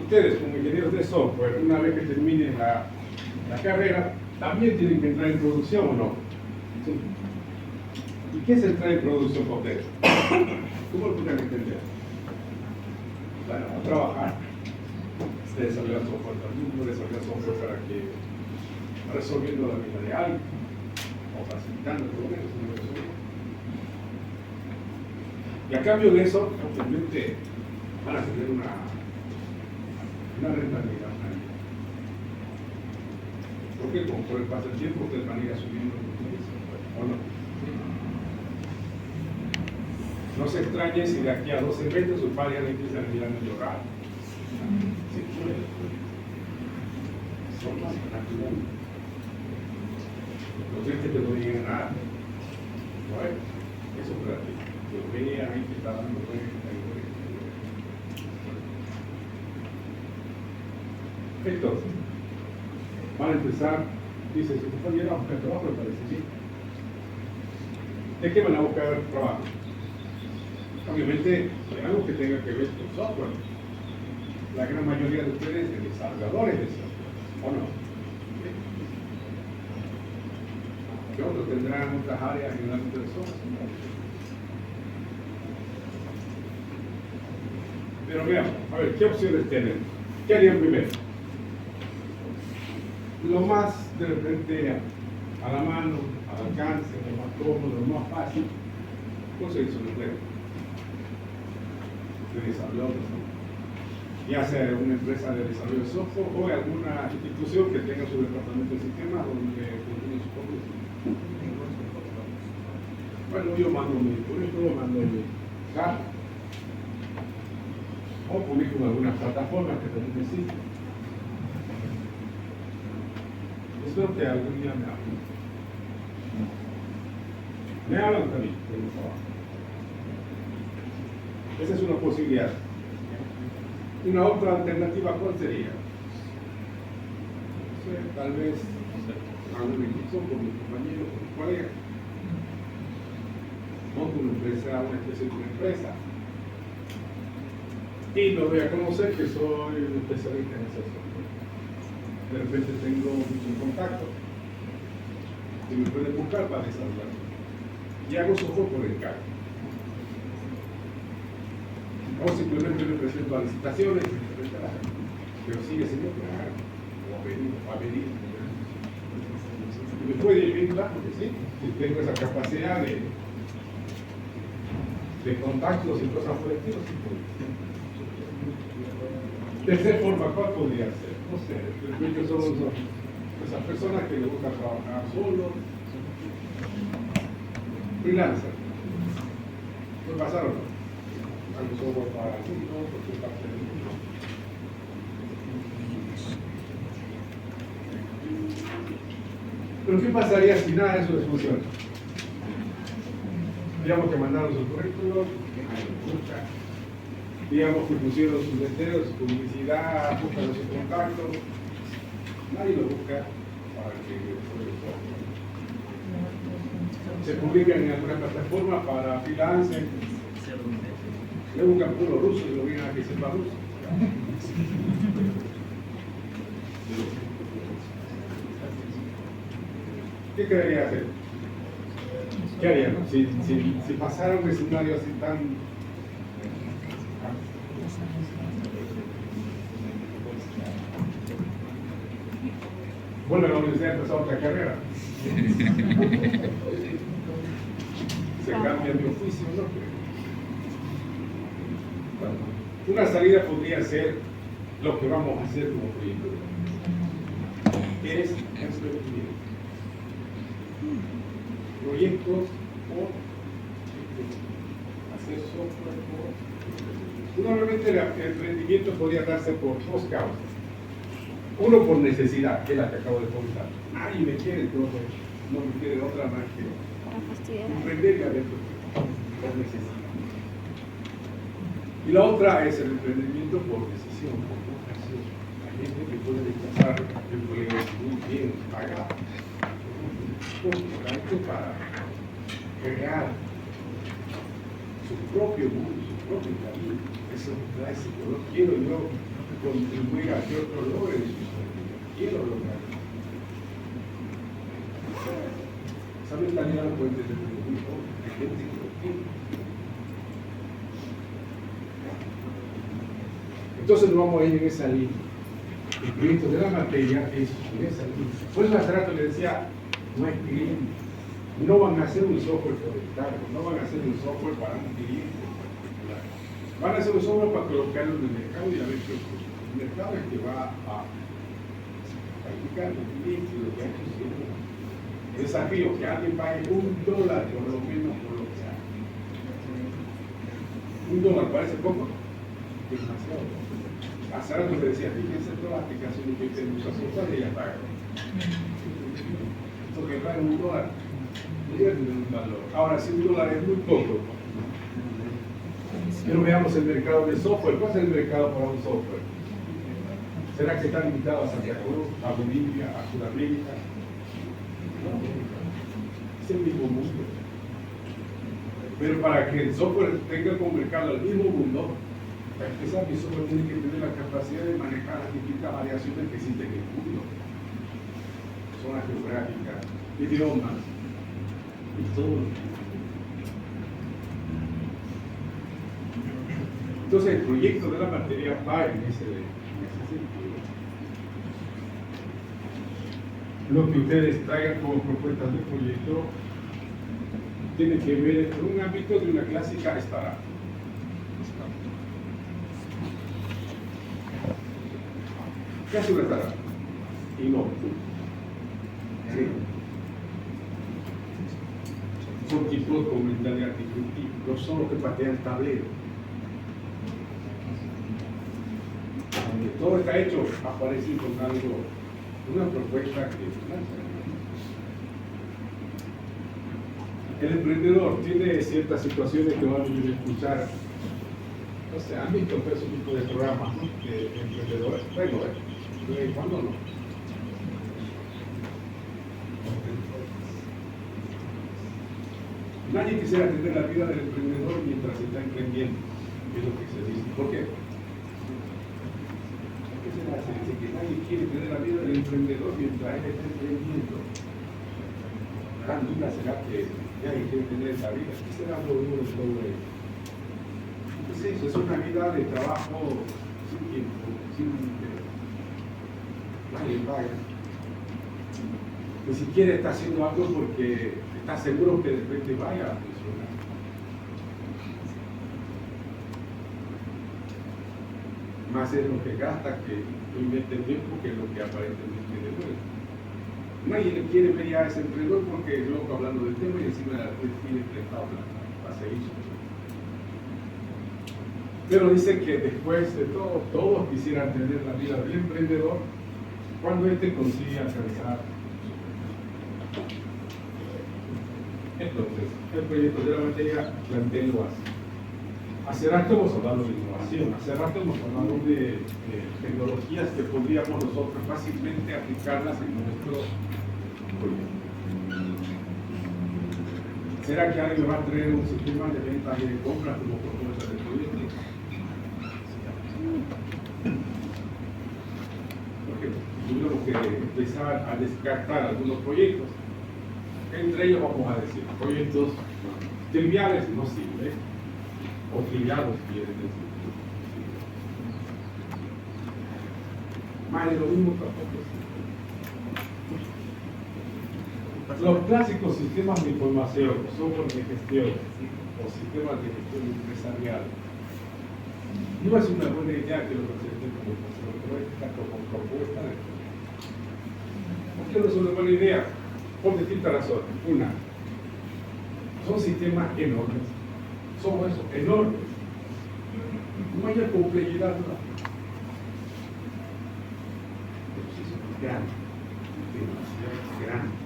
Ustedes, como ingenieros de software, una vez que terminen la carrera, también tienen que entrar en producción, ¿o no? Sí. ¿Y qué es entrar en producción para ustedes? ¿Cómo lo pueden entender? Bueno, a trabajar, desarrollar software para el mundo, desarrollar software para que resolviendo la vida de alguien, o facilitando problemas. Y a cambio de eso, obviamente, van a tener una rentabilidad. Porque por el paso del tiempo ustedes van a ir asumiendo ¿o no? No se extrañe si de aquí a 12 meses sus padres ya le empiezan a mirar a llorar. Sí, son más naturales. Lo triste es que no digan nada. Bueno, eso es para ti. Lo vean ahí que está dando vuelta y vuelta. Entonces, van a empezar, dice, su compañero va a buscar trabajo, me parece, ¿sí? ¿De qué van a buscar trabajo? Obviamente, algo que tenga que ver con software. La gran mayoría de ustedes son desarrolladores de software, ¿o no? ¿Qué otros tendrán otras áreas en el ámbito de software? Pero veamos, a ver, ¿qué opciones tienen? ¿Qué harían primero? Lo más, de repente, a la mano, al alcance, lo más cómodo, lo más fácil, conseguir su empleo. De desarrollo, ya sea una empresa de desarrollo de software o alguna institución que tenga su departamento de sistemas donde contiene su propio sistema. Bueno, yo mando mi currículum, mando mi carta o publico en algunas plataformas que también existen. Espero que algún día me hablen. Me hablan también de mi trabajo. Esa es una posibilidad. Una otra alternativa, ¿cuál sería? No sé, tal vez algún equipo con mi compañero, con mi colega. Monto una empresa, una especie de una empresa. Y lo voy a conocer que soy un especialista en ese software. De repente tengo muchos contactos y me pueden buscar para desarrollar. Y hago software por encargo. O simplemente me presento a licitaciones, pero sigue siendo claro, o a venir. Y me puede ir bien claro, porque sí, si tengo esa capacidad de contactos y cosas por el estilo, sí puedo. Tercer forma, ¿cuál podría ser? No sé, yo son esas personas que les gusta trabajar solo, Freelancer. ¿Qué pasaron? Algo software para el mundo, porque parte del mundo. Pero ¿qué pasaría si nada de eso les funciona? Digamos que mandaron su currículum, nadie lo busca. Digamos que pusieron sus letreros, su publicidad, buscan sus contactos, nadie lo busca para que se publican en alguna plataforma para freelancers. Le buscan puro ruso y lo obligan a que sepa ruso. ¿Qué quería hacer? ¿Qué harían? Si pasara un escenario así tan... Bueno, en la universidad ha empezado otra carrera. Se cambia de oficio, ¿no? Bueno, una salida podría ser lo que vamos a hacer como proyecto. Es emprendimiento. Proyectos o hacer software o... Normalmente el emprendimiento podría darse por dos causas. Uno por necesidad, que es la que acabo de comentar. Nadie me quiere, no me quiere otra más que emprender y adentro por necesidad. Y la otra es el emprendimiento por decisión, por vocación. Hay gente que puede rechazar el empleo muy bien pagado, para crear su propio mundo, su propio camino. Eso es clásico. No quiero yo contribuir a que otro logre su sueño. Quiero lograr. Esa mentalidad no puede tener muy poco. Hay gente que lo tiene. Entonces nos vamos a ir en esa línea. El proyecto de la materia es en esa línea. Por eso hace rato le decía, no hay cliente. No van a hacer un software por encargo, no van a hacer un software para un cliente. Van a hacer un software para colocarlo en el mercado y a ver qué ocurre. El mercado es que va a calificar los clientes y lo que hay que hacer. El desafío que alguien pague $1 por lo menos por lo que haga. $1 parece poco, es demasiado. Hace rato le decía, fíjense todas las aplicaciones que usted usa software y ya paga. Esto que vale $1, podría tener un valor. Ahora, si $1 es muy poco, pero veamos el mercado del software. ¿Cuál es el mercado para un software? ¿Será que está limitado a Santa Cruz, a Bolivia, a Sudamérica? No, es el mismo mundo. Pero para que el software tenga como mercado el mismo mundo, para empezar, mi software tiene que tener la capacidad de manejar las distintas variaciones que existen en el mundo. Zonas geográficas, idiomas, y todo. Entonces el proyecto de la materia va en ese sentido. Lo que ustedes traigan como propuestas de proyecto tiene que ver en un ámbito de una clásica startup. ¿Qué hace una startup? Innova. Sí. Son tipos con mentalidad disruptiva, no son los que patean tablero. Donde todo está hecho, aparece con algo, una propuesta que el emprendedor tiene ciertas situaciones que van a escuchar. No sé, han visto todo ese tipo de programas, ¿no? De emprendedores. Bueno, ¿cuándo no? Nadie quisiera tener la vida del emprendedor mientras está emprendiendo, es lo que se dice. ¿Por qué? ¿Qué será? Se dice que nadie quiere tener la vida del emprendedor mientras él está emprendiendo. Tan dura será que nadie quiere tener esa vida. ¿Qué será lo duro de todo ello? Es eso, es una vida de trabajo sin tiempo, sin dinero. Nadie paga. Ni siquiera está haciendo algo porque está seguro que de repente vaya a funcionar. Más es lo que gasta que invierte el tiempo que lo que aparentemente devuelve. Nadie le quiere ver ya a ese emprendedor porque es loco hablando del tema y encima tiene prestado para seguir su tema. Pero dice que después de todo, todos quisieran tener la vida del emprendedor cuando éste consigue alcanzar su meta. Entonces, el proyecto de la materia plantea lo así. Hace rato hemos hablado de innovación, hace rato hemos hablado de tecnologías que podríamos nosotros fácilmente aplicarlas en nuestro proyecto. ¿Será que alguien va a traer un sistema de ventas y de compras como propuesta del proyecto? Porque tuvimos que empezar a descartar algunos proyectos. Entre ellos vamos a decir, proyectos triviales no sirven, o triviados quieren decir. Más de lo mismo tampoco sirve. Los clásicos sistemas de información, software de gestión o sistemas de gestión empresarial, no es una buena idea que lo presenten como propuesta de. ¿Por qué no es una buena idea? Por distintas razones. Una, son sistemas enormes. Son eso, enormes. No hay complejidad, no. Pero sí son grandes, demasiado grandes.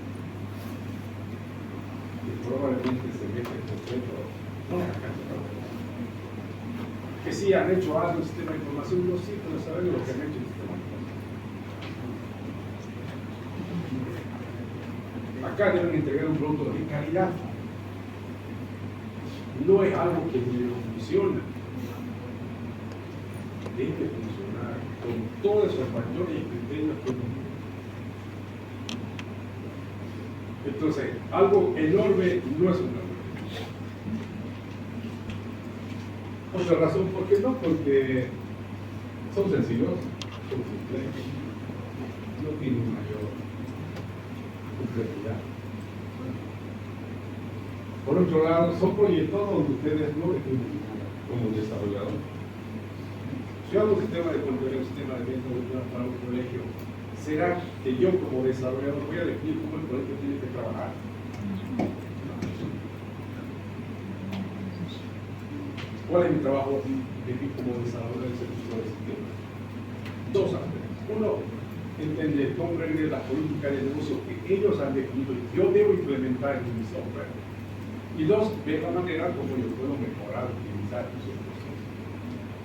Y probablemente se mete completo. No le alcanza para todo. Que sí han hecho algo en el sistema de información, no sí, pero sabemos lo que han hecho en el sistema de información. Acá deben entregar un producto de calidad. No es algo que no funciona. Debe funcionar con todos esos factores y criterios que nos dicen. Entonces, algo enorme no es una buena idea. Otra razón, ¿por qué no? Porque son sencillos, son simples, no tienen mayor complejidad. Por otro lado, son proyectos donde ustedes no definen nada como desarrollador. Si yo hago un sistema de control, un sistema de venta para un colegio, ¿será que yo como desarrollador voy a definir cómo el colegio tiene que trabajar? ¿Cuál es mi trabajo de mí como desarrollador del servicio del sistema? Dos aspectos. Uno, entender, comprender las políticas de negocio que ellos han definido y yo debo implementar en mi software. Y dos, ver la manera como yo puedo mejorar, optimizar esos procesos.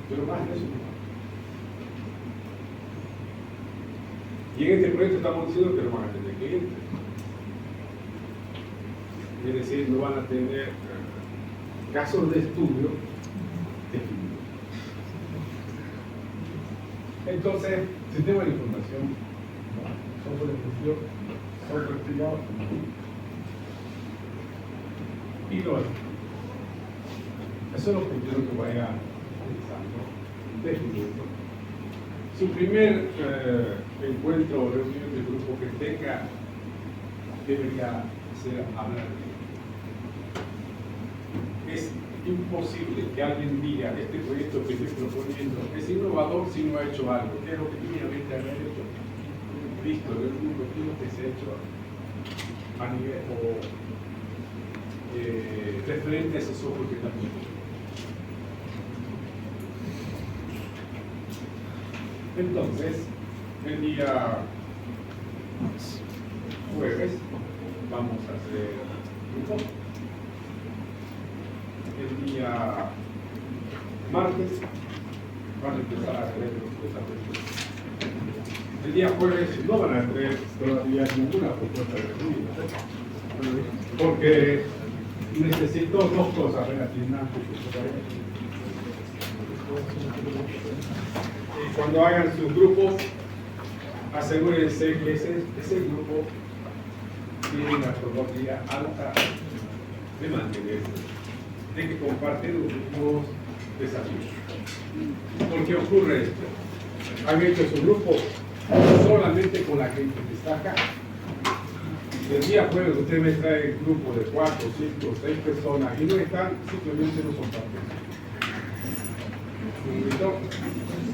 Pero más de eso no. Y en este proyecto estamos diciendo que no van a tener clientes. Es decir, no van a tener casos de estudio definidos. Entonces, sistema de información, software de gestión, software privado, y lo otro. Eso es lo que quiero que vaya analizando, definiendo. Su primer encuentro o reunión de grupo que tenga debería ser hablar de. Es imposible que alguien diga este proyecto que estoy proponiendo es innovador si no ha hecho algo. ¿Qué es lo que mínimamente haber hecho? Visto el mundo que se ha hecho a nivel referente a ese software que también. Entonces, el día jueves vamos a hacer grupo. El día martes van a empezar a hacer los desarrollos. El día jueves no van a hacer todavía ninguna propuesta de reunión, porque necesito dos cosas relativas. Cuando hagan sus grupos, asegúrense que ese grupo tiene una probabilidad alta de mantenerse, de que comparten los mismos desafíos. ¿Por qué ocurre esto? Han hecho su grupo solamente con la gente que está acá. El día jueves usted me trae el grupo de 4, 5, 6 personas y no están, simplemente no son parte.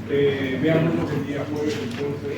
Veamos el día jueves entonces.